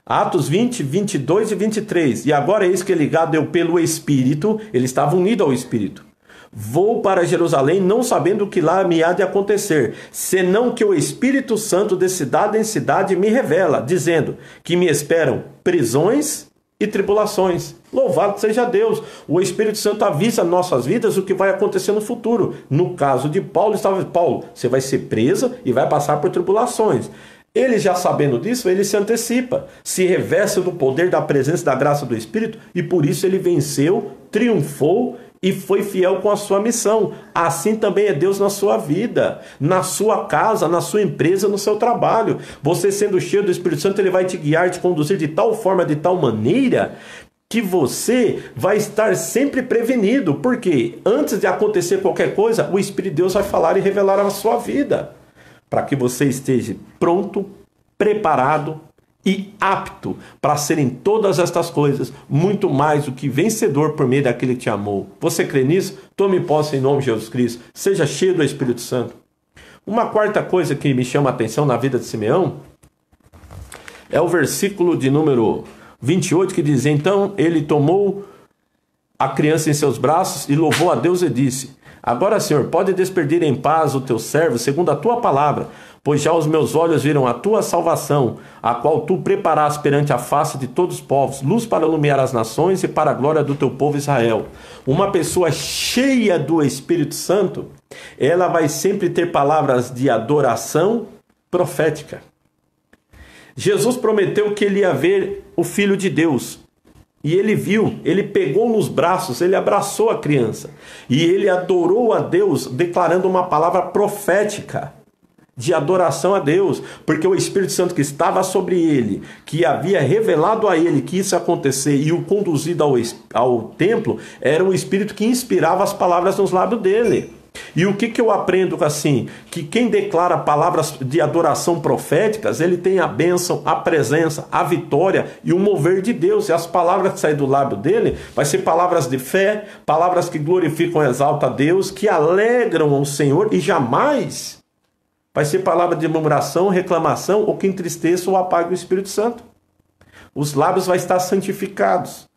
Atos 20, 22 e 23. E agora eis que ligado eu pelo Espírito, ele estava unido ao Espírito. Vou para Jerusalém, não sabendo o que lá me há de acontecer, senão que o Espírito Santo de cidade em cidade me revela, dizendo que me esperam prisões e tribulações. Louvado seja Deus! O Espírito Santo avisa nossas vidas o que vai acontecer no futuro. No caso de Paulo, estava: Paulo, você vai ser preso e vai passar por tribulações. Ele, já sabendo disso, ele se antecipa, se reveste do poder, da presença e da graça do Espírito, e por isso ele venceu, triunfou e foi fiel com a sua missão. Assim também é Deus na sua vida, na sua casa, na sua empresa, no seu trabalho. Você sendo cheio do Espírito Santo, ele vai te guiar, te conduzir de tal forma, de tal maneira, que você vai estar sempre prevenido. Porque antes de acontecer qualquer coisa, o Espírito de Deus vai falar e revelar a sua vida, para que você esteja pronto, preparado e apto para serem todas estas coisas, muito mais do que vencedor por meio daquele que te amou. Você crê nisso? Tome posse em nome de Jesus Cristo. Seja cheio do Espírito Santo. Uma quarta coisa que me chama a atenção na vida de Simeão é o versículo de número 28, que diz: então ele tomou a criança em seus braços e louvou a Deus e disse: agora, Senhor, pode despedir em paz o teu servo, segundo a tua palavra, pois já os meus olhos viram a tua salvação, a qual tu preparaste perante a face de todos os povos, luz para iluminar as nações e para a glória do teu povo Israel. Uma pessoa cheia do Espírito Santo, ela vai sempre ter palavras de adoração profética. Jesus prometeu que ele ia ver o Filho de Deus. E ele viu, ele pegou nos braços, ele abraçou a criança. E ele adorou a Deus, declarando uma palavra profética de adoração a Deus. Porque o Espírito Santo que estava sobre ele, que havia revelado a ele que isso ia acontecer e o conduzido ao templo, era o Espírito que inspirava as palavras nos lábios dele. E o que eu aprendo assim? Que quem declara palavras de adoração proféticas, ele tem a bênção, a presença, a vitória e o mover de Deus. E as palavras que saem do lábio dele vai ser palavras de fé, palavras que glorificam e exaltam a Deus, que alegram ao Senhor, e jamais vai ser palavra de murmuração, reclamação ou que entristeça ou apague o Espírito Santo. Os lábios vão estar santificados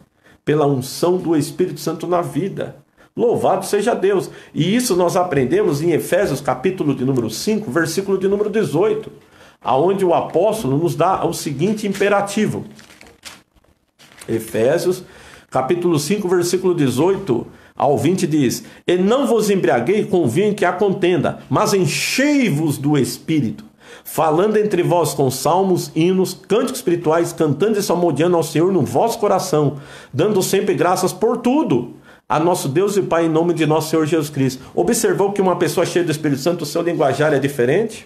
pela unção do Espírito Santo na vida. Louvado seja Deus. E isso nós aprendemos em Efésios, capítulo de número 5, versículo de número 18, aonde o apóstolo nos dá o seguinte imperativo. Efésios, capítulo 5, versículo 18 ao 20 diz: e não vos embriaguei com vinho em que há contenda, mas enchei-vos do Espírito, falando entre vós com salmos, hinos, cânticos espirituais, cantando e salmodiando ao Senhor no vosso coração, dando sempre graças por tudo a nosso Deus e Pai, em nome de nosso Senhor Jesus Cristo. Observou que uma pessoa cheia do Espírito Santo, o seu linguajar é diferente?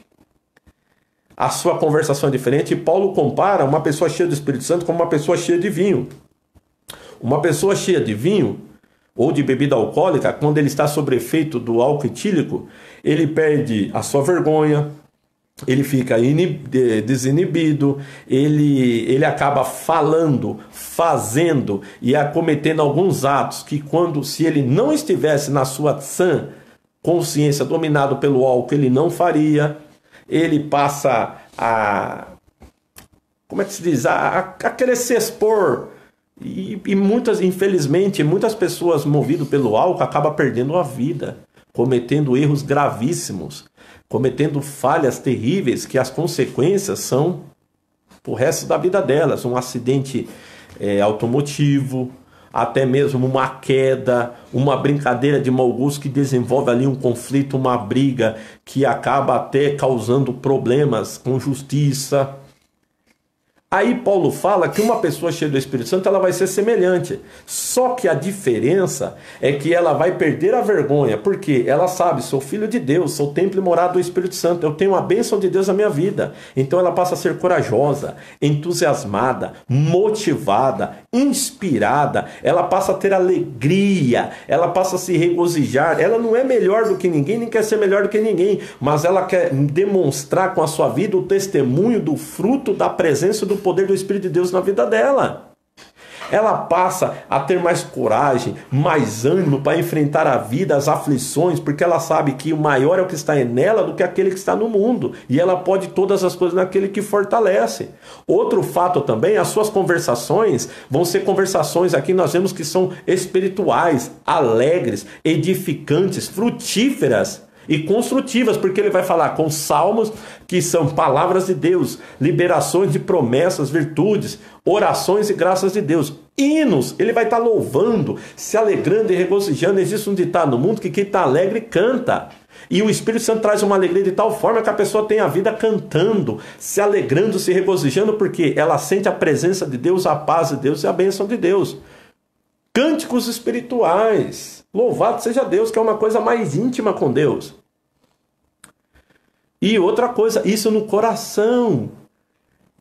a sua conversação é diferente. E Paulo compara uma pessoa cheia do Espírito Santo com uma pessoa cheia de vinho. Uma pessoa cheia de vinho ou de bebida alcoólica, quando ele está sob efeito do álcool etílico, ele perde a sua vergonha, ele fica desinibido, ele acaba falando, fazendo e cometendo alguns atos que, se ele não estivesse na sua sã consciência dominado pelo álcool, ele não faria. Ele passa como é que se diz? A querer se expor. E infelizmente, muitas pessoas movidas pelo álcool acabam perdendo a vida, cometendo erros gravíssimos, cometendo falhas terríveis, que as consequências são o resto da vida delas. Um acidente automotivo, até mesmo uma queda, uma brincadeira de mau gosto que desenvolve ali um conflito, uma briga, que acaba até causando problemas com justiça. Aí Paulo fala que uma pessoa cheia do Espírito Santo, ela vai ser semelhante. Só que a diferença é que ela vai perder a vergonha, porque ela sabe, sou filho de Deus, sou templo e morada do Espírito Santo, eu tenho a bênção de Deus na minha vida. Então ela passa a ser corajosa, entusiasmada, motivada, inspirada, ela passa a ter alegria, ela passa a se regozijar. Ela não é melhor do que ninguém, nem quer ser melhor do que ninguém, mas ela quer demonstrar com a sua vida o testemunho do fruto da presença do poder do Espírito de Deus na vida dela. Ela passa a ter mais coragem, mais ânimo para enfrentar a vida, as aflições, porque ela sabe que o maior é o que está nela do que aquele que está no mundo. E ela pode todas as coisas naquele que fortalece. Outro fato também, as suas conversações vão ser conversações aqui, nós vemos que são espirituais, alegres, edificantes, frutíferas e construtivas, porque ele vai falar com salmos, que são palavras de Deus, liberações de promessas, virtudes, orações e graças de Deus, hinos, ele vai estar louvando, se alegrando e regozijando. Existe um ditado no mundo que quem está alegre canta, e o Espírito Santo traz uma alegria de tal forma que a pessoa tem a vida cantando, se alegrando, se regozijando, porque ela sente a presença de Deus, a paz de Deus e a bênção de Deus. Cânticos espirituais, louvado seja Deus, que é uma coisa mais íntima com Deus. E outra coisa, isso no coração,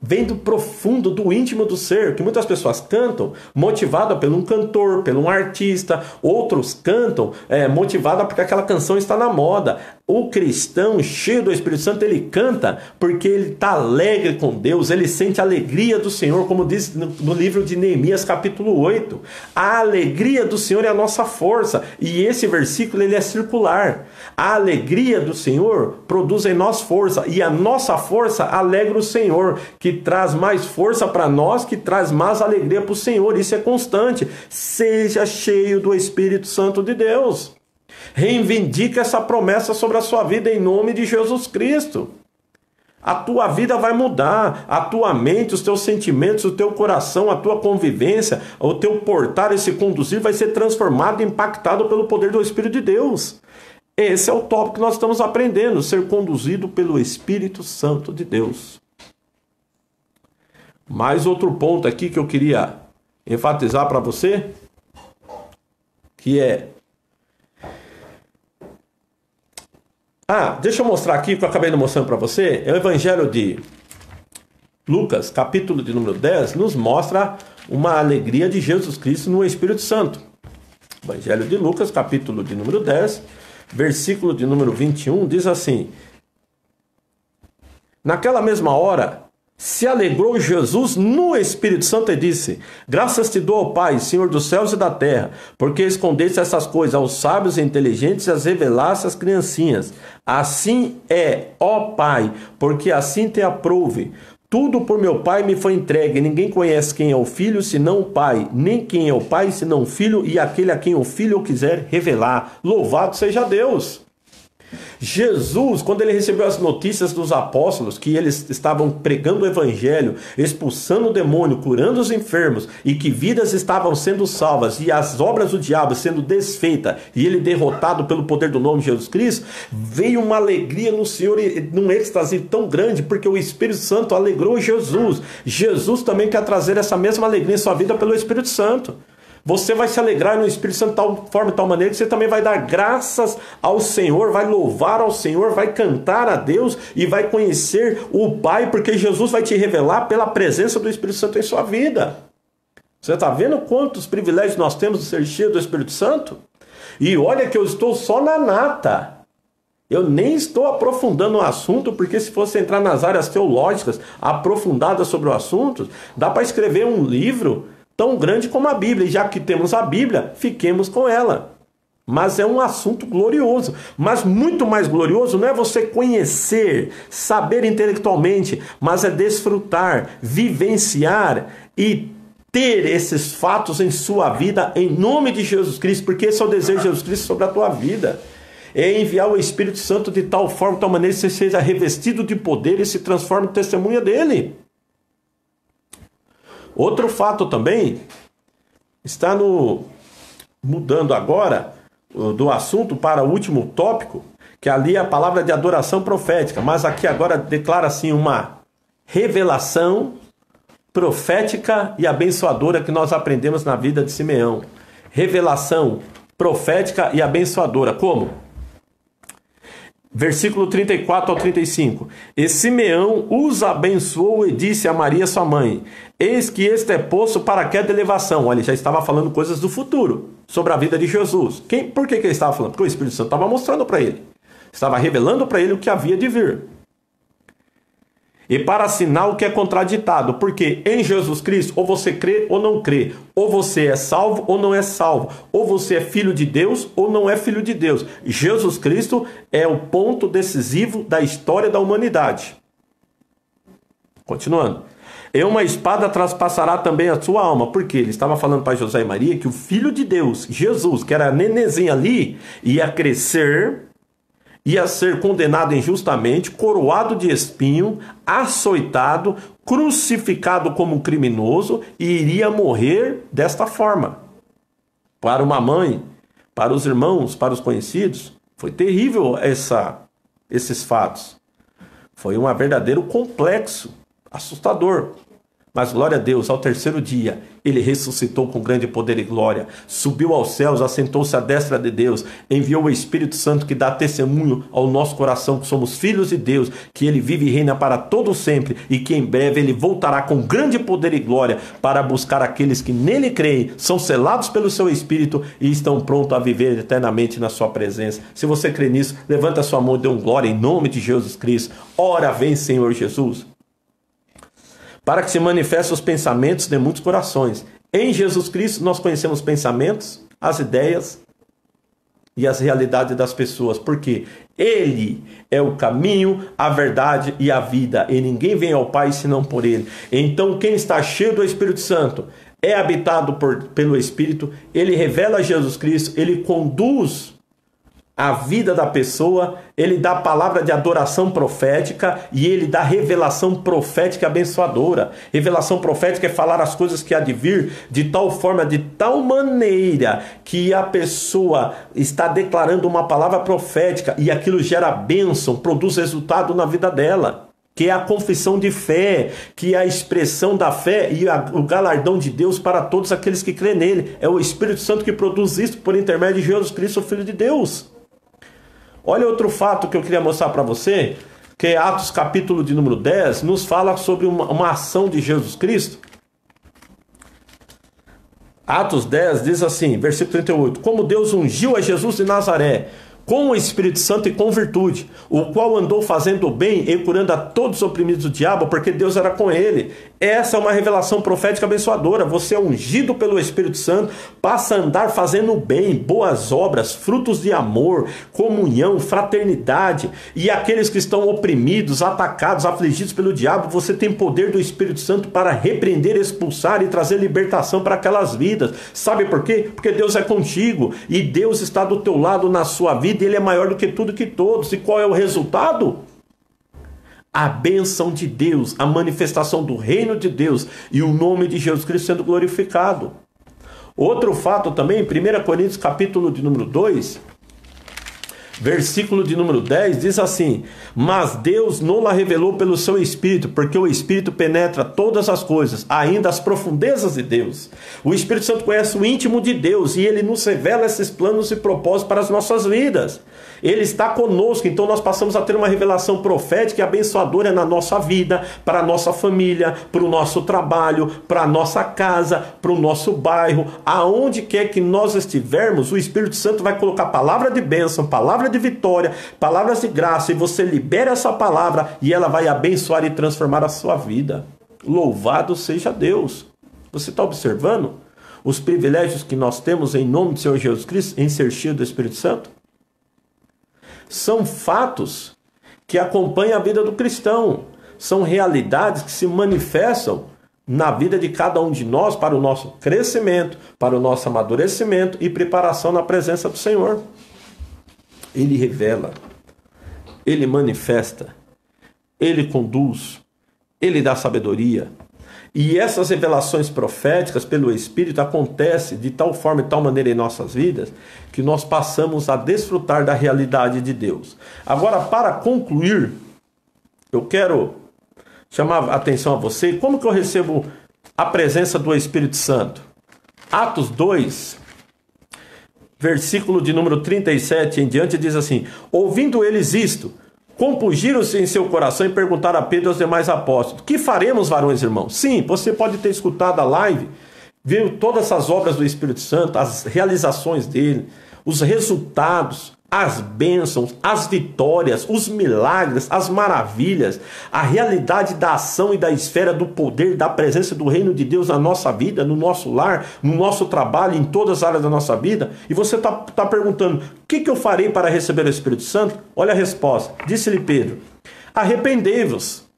vem do profundo, do íntimo do ser, que muitas pessoas cantam motivada por um cantor, por um artista, outros cantam motivada porque aquela canção está na moda. O cristão cheio do Espírito Santo, ele canta porque ele está alegre com Deus, ele sente a alegria do Senhor, como diz no livro de Neemias capítulo 8. A alegria do Senhor é a nossa força, e esse versículo ele é circular. A alegria do Senhor produz em nós força, e a nossa força alegra o Senhor, que traz mais força para nós, que traz mais alegria para o Senhor. Isso é constante. Seja cheio do Espírito Santo de Deus. Reivindica essa promessa sobre a sua vida em nome de Jesus Cristo. A tua vida vai mudar, a tua mente, os teus sentimentos, o teu coração, a tua convivência, o teu portar e se conduzir vai ser transformado e impactado pelo poder do Espírito de Deus. Esse é o tópico que nós estamos aprendendo, ser conduzido pelo Espírito Santo de Deus. Mais outro ponto aqui que eu queria enfatizar para você, que é... deixa eu mostrar aqui o que eu acabei de mostrando para você. É o Evangelho de Lucas, capítulo de número 10, nos mostra uma alegria de Jesus Cristo no Espírito Santo. Evangelho de Lucas, capítulo de número 10, versículo de número 21, diz assim: naquela mesma hora, se alegrou Jesus no Espírito Santo e disse: graças te dou, ó Pai, Senhor dos céus e da terra, porque escondeste essas coisas aos sábios e inteligentes e as revelaste às criancinhas. Assim é, ó Pai, porque assim te aprouve. Tudo por meu Pai me foi entregue. Ninguém conhece quem é o Filho, senão o Pai. Nem quem é o Pai, senão o Filho, e aquele a quem o Filho quiser revelar. Louvado seja Deus! Jesus, quando ele recebeu as notícias dos apóstolos, que eles estavam pregando o evangelho, expulsando o demônio, curando os enfermos, e que vidas estavam sendo salvas, e as obras do diabo sendo desfeitas, e ele derrotado pelo poder do nome de Jesus Cristo, veio uma alegria no Senhor, num êxtase tão grande, porque o Espírito Santo alegrou Jesus. Jesus também quer trazer essa mesma alegria em sua vida pelo Espírito Santo. Você vai se alegrar no Espírito Santo de tal forma, de tal maneira, que você também vai dar graças ao Senhor, vai louvar ao Senhor, vai cantar a Deus e vai conhecer o Pai, porque Jesus vai te revelar pela presença do Espírito Santo em sua vida. Você está vendo quantos privilégios nós temos de ser cheio do Espírito Santo? E olha que eu estou só na nata. Eu nem estou aprofundando o assunto, porque se fosse entrar nas áreas teológicas aprofundadas sobre o assunto, dá para escrever um livro tão grande como a Bíblia. E já que temos a Bíblia, fiquemos com ela. Mas é um assunto glorioso. Mas muito mais glorioso não é você conhecer, saber intelectualmente, mas é desfrutar, vivenciar e ter esses fatos em sua vida em nome de Jesus Cristo, porque esse é o desejo de Jesus Cristo sobre a tua vida. É enviar o Espírito Santo de tal forma, de tal maneira que você seja revestido de poder e se transforme em testemunha dele. Outro fato também está mudando agora do assunto para o último tópico, que ali é a palavra de adoração profética, mas aqui agora declara assim uma revelação profética e abençoadora que nós aprendemos na vida de Simeão. Revelação profética e abençoadora. Como? Versículo 34 ao 35. E Simeão os abençoou e disse a Maria sua mãe: eis que este é poço para queda de elevação. Olha, ele já estava falando coisas do futuro, sobre a vida de Jesus. Por que ele estava falando? Porque o Espírito Santo estava mostrando para ele. Estava revelando para ele o que havia de vir. E para sinal que é contraditado, porque em Jesus Cristo, ou você crê ou não crê, ou você é salvo ou não é salvo, ou você é filho de Deus ou não é filho de Deus. Jesus Cristo é o ponto decisivo da história da humanidade. Continuando. E uma espada traspassará também a sua alma, porque ele estava falando para José e Maria que o Filho de Deus, Jesus, que era nenenzinho ali, ia crescer, ia ser condenado injustamente, coroado de espinho, açoitado, crucificado como um criminoso e iria morrer desta forma. Para uma mãe, para os irmãos, para os conhecidos, foi terrível esses fatos. Foi um verdadeiro complexo, assustador. Mas glória a Deus, ao terceiro dia, ele ressuscitou com grande poder e glória, subiu aos céus, assentou-se à destra de Deus, enviou o Espírito Santo que dá testemunho ao nosso coração que somos filhos de Deus, que ele vive e reina para todo sempre e que em breve ele voltará com grande poder e glória para buscar aqueles que nele creem, são selados pelo seu Espírito e estão prontos a viver eternamente na sua presença. Se você crê nisso, levanta a sua mão e dê um glória em nome de Jesus Cristo. Ora vem, Senhor Jesus, para que se manifestem os pensamentos de muitos corações. Em Jesus Cristo nós conhecemos os pensamentos, as ideias e as realidades das pessoas, porque Ele é o caminho, a verdade e a vida, e ninguém vem ao Pai senão por Ele. Então quem está cheio do Espírito Santo é habitado pelo Espírito, ele revela Jesus Cristo, ele conduz a vida da pessoa, ele dá palavra de adoração profética e ele dá revelação profética abençoadora. Revelação profética é falar as coisas que há de vir de tal forma, de tal maneira que a pessoa está declarando uma palavra profética e aquilo gera bênção, produz resultado na vida dela, que é a confissão de fé, que é a expressão da fé e o galardão de Deus para todos aqueles que crêem nele. É o Espírito Santo que produz isso por intermédio de Jesus Cristo, o Filho de Deus. Olha outro fato que eu queria mostrar para você, que é Atos capítulo de número 10, nos fala sobre uma ação de Jesus Cristo. Atos 10 diz assim, versículo 38, como Deus ungiu a Jesus de Nazaré, com o Espírito Santo e com virtude, o qual andou fazendo o bem e curando a todos os oprimidos do diabo, porque Deus era com ele. Essa é uma revelação profética abençoadora. Você é ungido pelo Espírito Santo, passa a andar fazendo o bem, boas obras, frutos de amor, comunhão, fraternidade. E aqueles que estão oprimidos, atacados, afligidos pelo diabo, você tem poder do Espírito Santo para repreender, expulsar e trazer libertação para aquelas vidas. Sabe por quê? Porque Deus é contigo e Deus está do teu lado na sua vida. Ele é maior do que tudo e que todos. E qual é o resultado? A bênção de Deus, a manifestação do reino de Deus e o nome de Jesus Cristo sendo glorificado. Outro fato também, 1 Coríntios capítulo de número 2, versículo de número 10, diz assim: mas Deus não a revelou pelo seu Espírito, porque o Espírito penetra todas as coisas, ainda as profundezas de Deus. O Espírito Santo conhece o íntimo de Deus e ele nos revela esses planos e propósitos para as nossas vidas. Ele está conosco, então nós passamos a ter uma revelação profética e abençoadora na nossa vida, para a nossa família, para o nosso trabalho, para a nossa casa, para o nosso bairro. Aonde quer que nós estivermos, o Espírito Santo vai colocar palavra de bênção, palavra de vitória, palavras de graça, e você libera essa palavra e ela vai abençoar e transformar a sua vida. Louvado seja Deus! Você está observando os privilégios que nós temos em nome do Senhor Jesus Cristo em ser cheio do Espírito Santo? São fatos que acompanham a vida do cristão. São realidades que se manifestam na vida de cada um de nós para o nosso crescimento, para o nosso amadurecimento e preparação na presença do Senhor. Ele revela, ele manifesta, ele conduz, ele dá sabedoria. E essas revelações proféticas pelo Espírito acontecem de tal forma e tal maneira em nossas vidas que nós passamos a desfrutar da realidade de Deus. Agora, para concluir, eu quero chamar a atenção a você. Como que eu recebo a presença do Espírito Santo? Atos 2, versículo de número 37 em diante, diz assim: ouvindo eles isto, compungiram-se em seu coração e perguntaram a Pedro e aos demais apóstolos: que faremos, varões irmãos? Sim, você pode ter escutado a live, viu todas essas obras do Espírito Santo, as realizações dele, os resultados, as bênçãos, as vitórias, os milagres, as maravilhas, a realidade da ação e da esfera do poder, da presença do reino de Deus na nossa vida, no nosso lar, no nosso trabalho, em todas as áreas da nossa vida. E você está perguntando: o que eu farei para receber o Espírito Santo? Olha a resposta. Disse-lhe Pedro: arrependei-vos.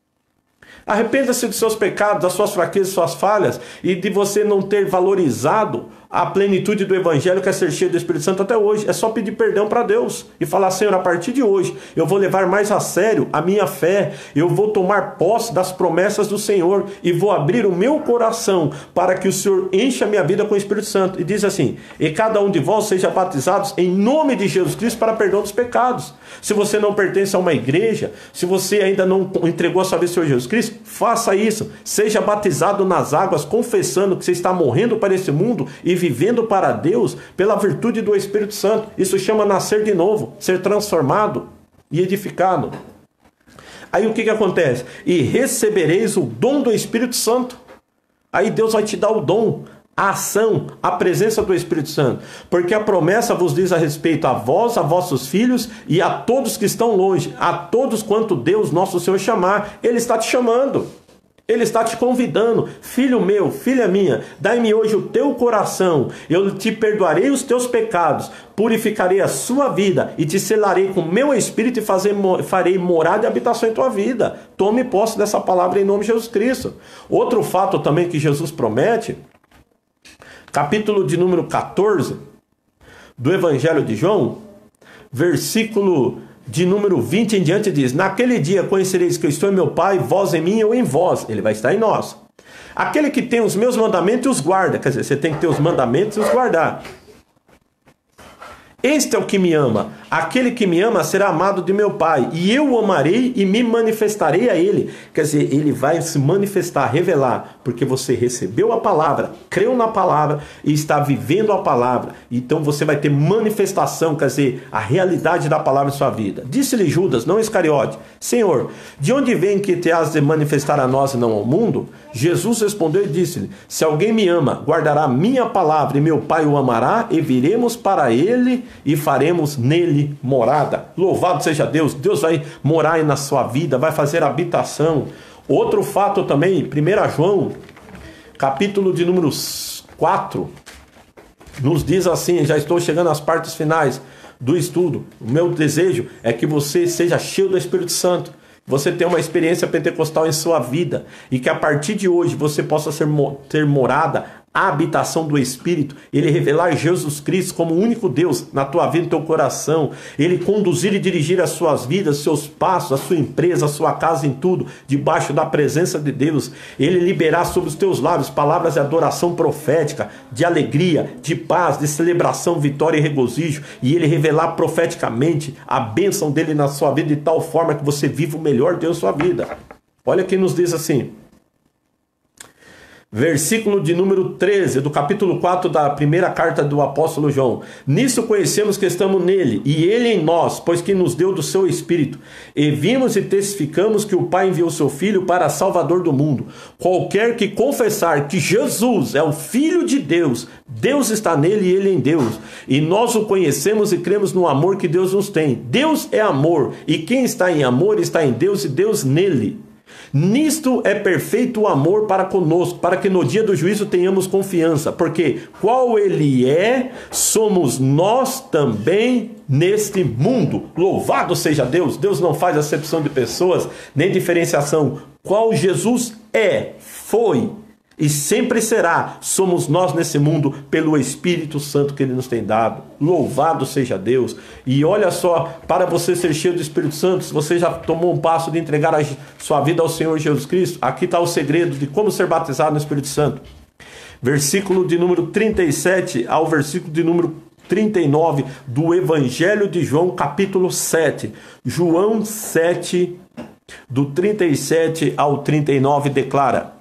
Arrependa-se dos seus pecados, das suas fraquezas, das suas falhas, e de você não ter valorizado a plenitude do Evangelho, que é ser cheio do Espírito Santo até hoje. É só pedir perdão para Deus e falar: Senhor, a partir de hoje eu vou levar mais a sério a minha fé, eu vou tomar posse das promessas do Senhor e vou abrir o meu coração para que o Senhor encha a minha vida com o Espírito Santo. E diz assim: e cada um de vós seja batizados em nome de Jesus Cristo para perdão dos pecados. Se você não pertence a uma igreja, se você ainda não entregou a sua vida ao Senhor Jesus Cristo, faça isso. Seja batizado nas águas, confessando que você está morrendo para esse mundo e vivendo para Deus pela virtude do Espírito Santo. Isso chama nascer de novo, ser transformado e edificado. Aí o que acontece? E recebereis o dom do Espírito Santo. Aí Deus vai te dar o dom, a ação, a presença do Espírito Santo. Porque a promessa vos diz a respeito a vós, a vossos filhos e a todos que estão longe, a todos quanto Deus nosso Senhor chamar. Ele está te chamando. Ele está te convidando: filho meu, filha minha, dai-me hoje o teu coração, eu te perdoarei os teus pecados, purificarei a sua vida e te selarei com meu Espírito e farei morada e habitação em tua vida. Tome posse dessa palavra em nome de Jesus Cristo. Outro fato também que Jesus promete, capítulo de número 14 do Evangelho de João, versículo de número 20 em diante, diz: naquele dia conhecereis que eu estou em meu Pai, vós em mim, eu em vós. Ele vai estar em nós. Aquele que tem os meus mandamentos e os guarda. Quer dizer, você tem que ter os mandamentos e os guardar. Este é o que me ama. Aquele que me ama será amado de meu Pai, e eu o amarei e me manifestarei a ele. Quer dizer, ele vai se manifestar, revelar, porque você recebeu a palavra, creu na palavra e está vivendo a palavra. Então você vai ter manifestação, quer dizer, a realidade da palavra em sua vida. Disse-lhe Judas, não Iscariote: Senhor, de onde vem que te has de manifestar a nós e não ao mundo? Jesus respondeu e disse-lhe: se alguém me ama, guardará minha palavra, e meu Pai o amará, e viremos para ele e faremos nele morada. Louvado seja Deus. Deus vai morar aí na sua vida, vai fazer habitação. Outro fato também, 1 João, capítulo de número 4, nos diz assim, já estou chegando às partes finais do estudo. O meu desejo é que você seja cheio do Espírito Santo, você tenha uma experiência pentecostal em sua vida, e que a partir de hoje você possa ter morada a habitação do Espírito, ele revelar Jesus Cristo como o único Deus na tua vida, no teu coração, ele conduzir e dirigir as suas vidas, seus passos, a sua empresa, a sua casa, em tudo, debaixo da presença de Deus, ele liberar sobre os teus lábios palavras de adoração profética, de alegria, de paz, de celebração, vitória e regozijo, e ele revelar profeticamente a bênção dele na sua vida de tal forma que você viva o melhor Deus na sua vida. Olha quem nos diz assim, versículo de número 13, do capítulo 4 da primeira carta do apóstolo João. Nisso conhecemos que estamos nele, e ele em nós, pois que nos deu do seu Espírito. E vimos e testificamos que o Pai enviou seu Filho para Salvador do mundo. Qualquer que confessar que Jesus é o Filho de Deus, Deus está nele e ele em Deus. E nós o conhecemos e cremos no amor que Deus nos tem. Deus é amor, e quem está em amor está em Deus e Deus nele. Nisto é perfeito o amor para conosco, para que no dia do juízo tenhamos confiança, porque qual ele é, somos nós também neste mundo. Louvado seja Deus! Deus não faz acepção de pessoas, nem diferenciação. Qual Jesus é, foi e sempre será, somos nós nesse mundo pelo Espírito Santo que Ele nos tem dado. Louvado seja Deus. E olha só, para você ser cheio do Espírito Santo, se você já tomou um passo de entregar a sua vida ao Senhor Jesus Cristo, aqui está o segredo de como ser batizado no Espírito Santo. Versículo de número 37 ao versículo de número 39 do Evangelho de João, capítulo 7. João 7, do 37 ao 39, declara: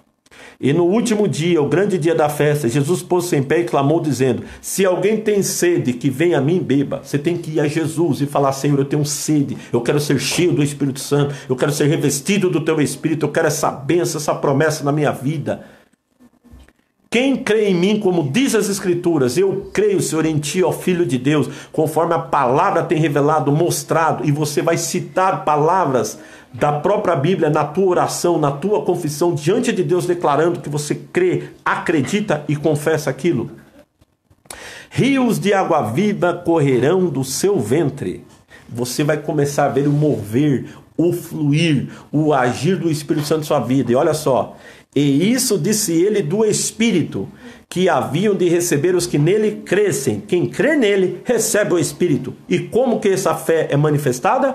E no último dia, o grande dia da festa, Jesus pôs-se em pé e clamou dizendo: se alguém tem sede, que venha a mim e beba. Você tem que ir a Jesus e falar: Senhor, eu tenho sede, eu quero ser cheio do Espírito Santo, eu quero ser revestido do teu Espírito, eu quero essa bênção, essa promessa na minha vida. Quem crê em mim, como diz as Escrituras, eu creio, Senhor, em ti, ó Filho de Deus, conforme a palavra tem revelado, mostrado, e você vai citar palavras da própria Bíblia na tua oração, na tua confissão, diante de Deus, declarando que você crê, acredita e confessa aquilo. Rios de água viva correrão do seu ventre. Você vai começar a ver o mover, o fluir, o agir do Espírito Santo na sua vida. E olha só, e isso disse ele do Espírito, que haviam de receber os que nele crescem. Quem crê nele, recebe o Espírito. E como que essa fé é manifestada?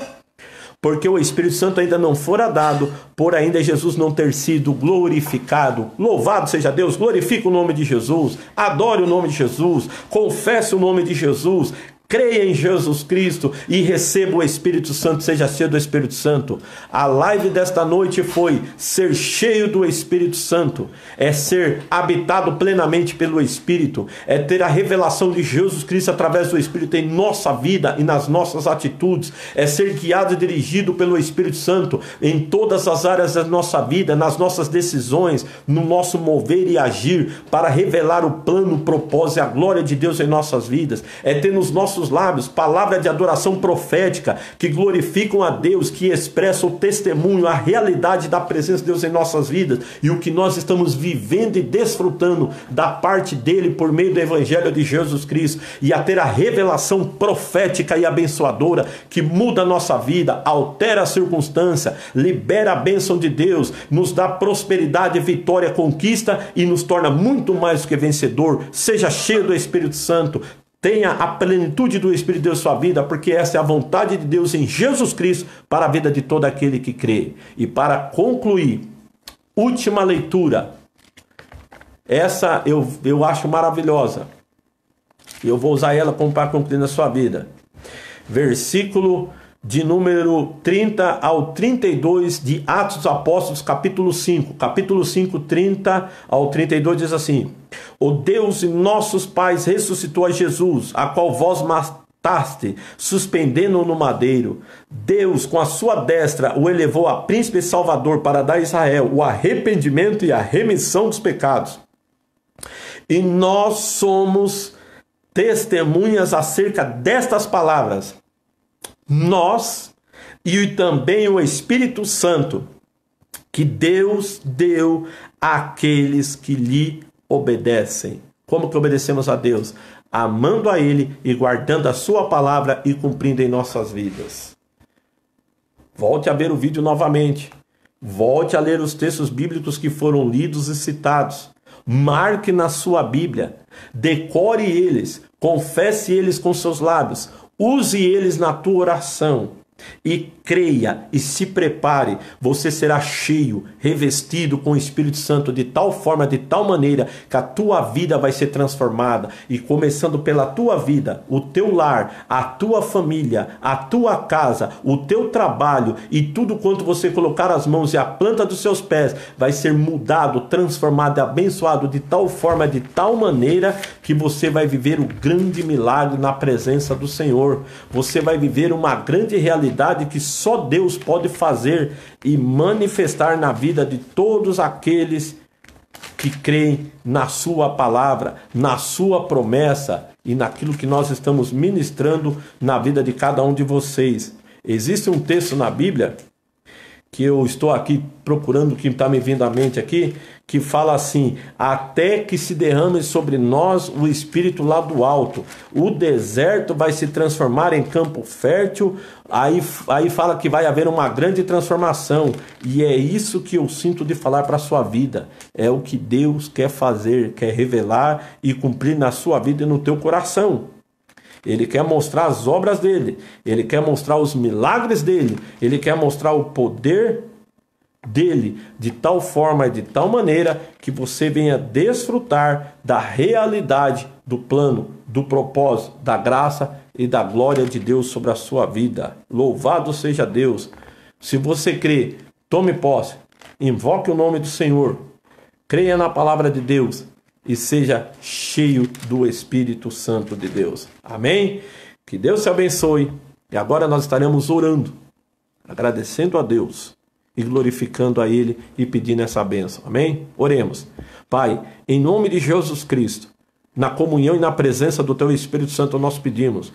Porque o Espírito Santo ainda não fora dado, por ainda Jesus não ter sido glorificado. Louvado seja Deus, glorifique o nome de Jesus, adore o nome de Jesus, confesse o nome de Jesus, creia em Jesus Cristo e receba o Espírito Santo, seja cheio do Espírito Santo. A live desta noite foi ser cheio do Espírito Santo, é ser habitado plenamente pelo Espírito, é ter a revelação de Jesus Cristo através do Espírito em nossa vida e nas nossas atitudes, é ser guiado e dirigido pelo Espírito Santo em todas as áreas da nossa vida, nas nossas decisões, no nosso mover e agir, para revelar o plano, o propósito e a glória de Deus em nossas vidas, é ter nos nossos lábios palavra de adoração profética que glorificam a Deus, que expressam o testemunho, a realidade da presença de Deus em nossas vidas e o que nós estamos vivendo e desfrutando da parte dele por meio do Evangelho de Jesus Cristo, e a ter a revelação profética e abençoadora que muda a nossa vida, altera a circunstância, libera a bênção de Deus, nos dá prosperidade, vitória, conquista e nos torna muito mais do que vencedor. Seja cheio do Espírito Santo, tenha a plenitude do Espírito de Deus em sua vida, porque essa é a vontade de Deus em Jesus Cristo para a vida de todo aquele que crê. E para concluir, última leitura, essa eu acho maravilhosa, e eu vou usar ela como para concluir na sua vida. Versículo de número 30 ao 32 de Atos dos Apóstolos, capítulo 5. Capítulo 5, 30 ao 32 diz assim: o Deus de nossos pais ressuscitou a Jesus, a qual vós mataste, suspendendo-o no madeiro. Deus, com a sua destra, o elevou a príncipe e salvador para dar a Israel o arrependimento e a remissão dos pecados. E nós somos testemunhas acerca destas palavras. Nós e também o Espírito Santo, que Deus deu àqueles que lhe obedecem. Como que obedecemos a Deus? Amando a Ele e guardando a sua palavra e cumprindo em nossas vidas. Volte a ver o vídeo novamente. Volte a ler os textos bíblicos que foram lidos e citados. marque na sua Bíblia, decore eles, confesse eles com seus lábios, use eles na tua oração. E creia e se prepare, você será cheio, revestido com o Espírito Santo de tal forma, de tal maneira que a tua vida vai ser transformada. E começando pela tua vida, o teu lar, a tua família, a tua casa, o teu trabalho e tudo quanto você colocar as mãos e a planta dos seus pés vai ser mudado, transformado, abençoado de tal forma, de tal maneira que você vai viver o grande milagre na presença do Senhor. Você vai viver uma grande realidade que só Deus pode fazer e manifestar na vida de todos aqueles que creem na sua palavra, na sua promessa e naquilo que nós estamos ministrando na vida de cada um de vocês. Existe um texto na Bíblia que eu estou aqui procurando, que está me vindo à mente aqui, que fala assim: até que se derrame sobre nós o Espírito lá do alto, o deserto vai se transformar em campo fértil. Aí fala que vai haver uma grande transformação, e é isso que eu sinto de falar para a sua vida. É o que Deus quer fazer, quer revelar e cumprir na sua vida e no teu coração. Ele quer mostrar as obras dele, ele quer mostrar os milagres dele, ele quer mostrar o poder dele de tal forma e de tal maneira que você venha desfrutar da realidade do plano, do propósito, da graça e da glória de Deus sobre a sua vida. Louvado seja Deus. Se você crê, tome posse, invoque o nome do Senhor, creia na palavra de Deus e seja cheio do Espírito Santo de Deus. Amém? Que Deus te abençoe. E agora nós estaremos orando, agradecendo a Deus e glorificando a Ele e pedindo essa bênção. Amém? Oremos. Pai, em nome de Jesus Cristo, na comunhão e na presença do Teu Espírito Santo, nós pedimos.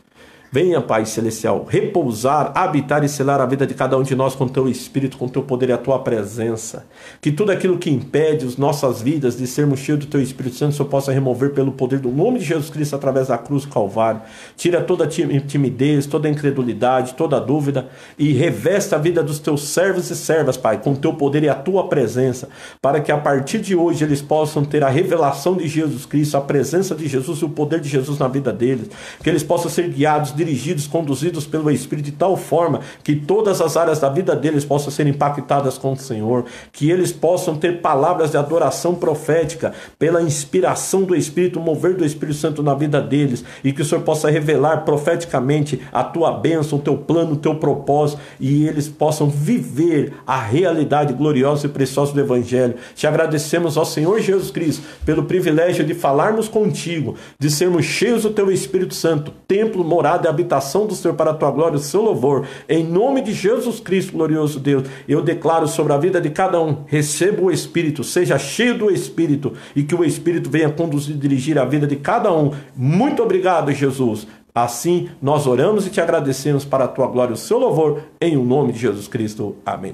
Venha, Pai Celestial, repousar, habitar e selar a vida de cada um de nós com Teu Espírito, com Teu poder e a Tua presença. Que tudo aquilo que impede as nossas vidas de sermos cheios do Teu Espírito Santo, o Senhor possa remover pelo poder do nome de Jesus Cristo através da cruz do Calvário. Tira toda a timidez, toda a incredulidade, toda a dúvida e reveste a vida dos Teus servos e servas, Pai, com Teu poder e a Tua presença, para que a partir de hoje eles possam ter a revelação de Jesus Cristo, a presença de Jesus e o poder de Jesus na vida deles. Que eles possam ser guiados, dirigidos, conduzidos pelo Espírito de tal forma que todas as áreas da vida deles possam ser impactadas com o Senhor, que eles possam ter palavras de adoração profética pela inspiração do Espírito, mover do Espírito Santo na vida deles, e que o Senhor possa revelar profeticamente a Tua bênção, o Teu plano, o Teu propósito, e eles possam viver a realidade gloriosa e preciosa do Evangelho. Te agradecemos, ó Senhor Jesus Cristo, pelo privilégio de falarmos contigo, de sermos cheios do Teu Espírito Santo, templo, morada e habitação do Senhor para a Tua glória e o seu louvor. Em nome de Jesus Cristo, glorioso Deus, eu declaro sobre a vida de cada um: receba o Espírito, seja cheio do Espírito, e que o Espírito venha conduzir e dirigir a vida de cada um. Muito obrigado, Jesus. Assim nós oramos e te agradecemos para a Tua glória e o seu louvor, em o nome de Jesus Cristo. Amém.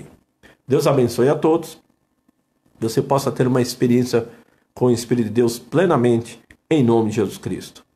Deus abençoe a todos. Você possa ter uma experiência com o Espírito de Deus plenamente, em nome de Jesus Cristo.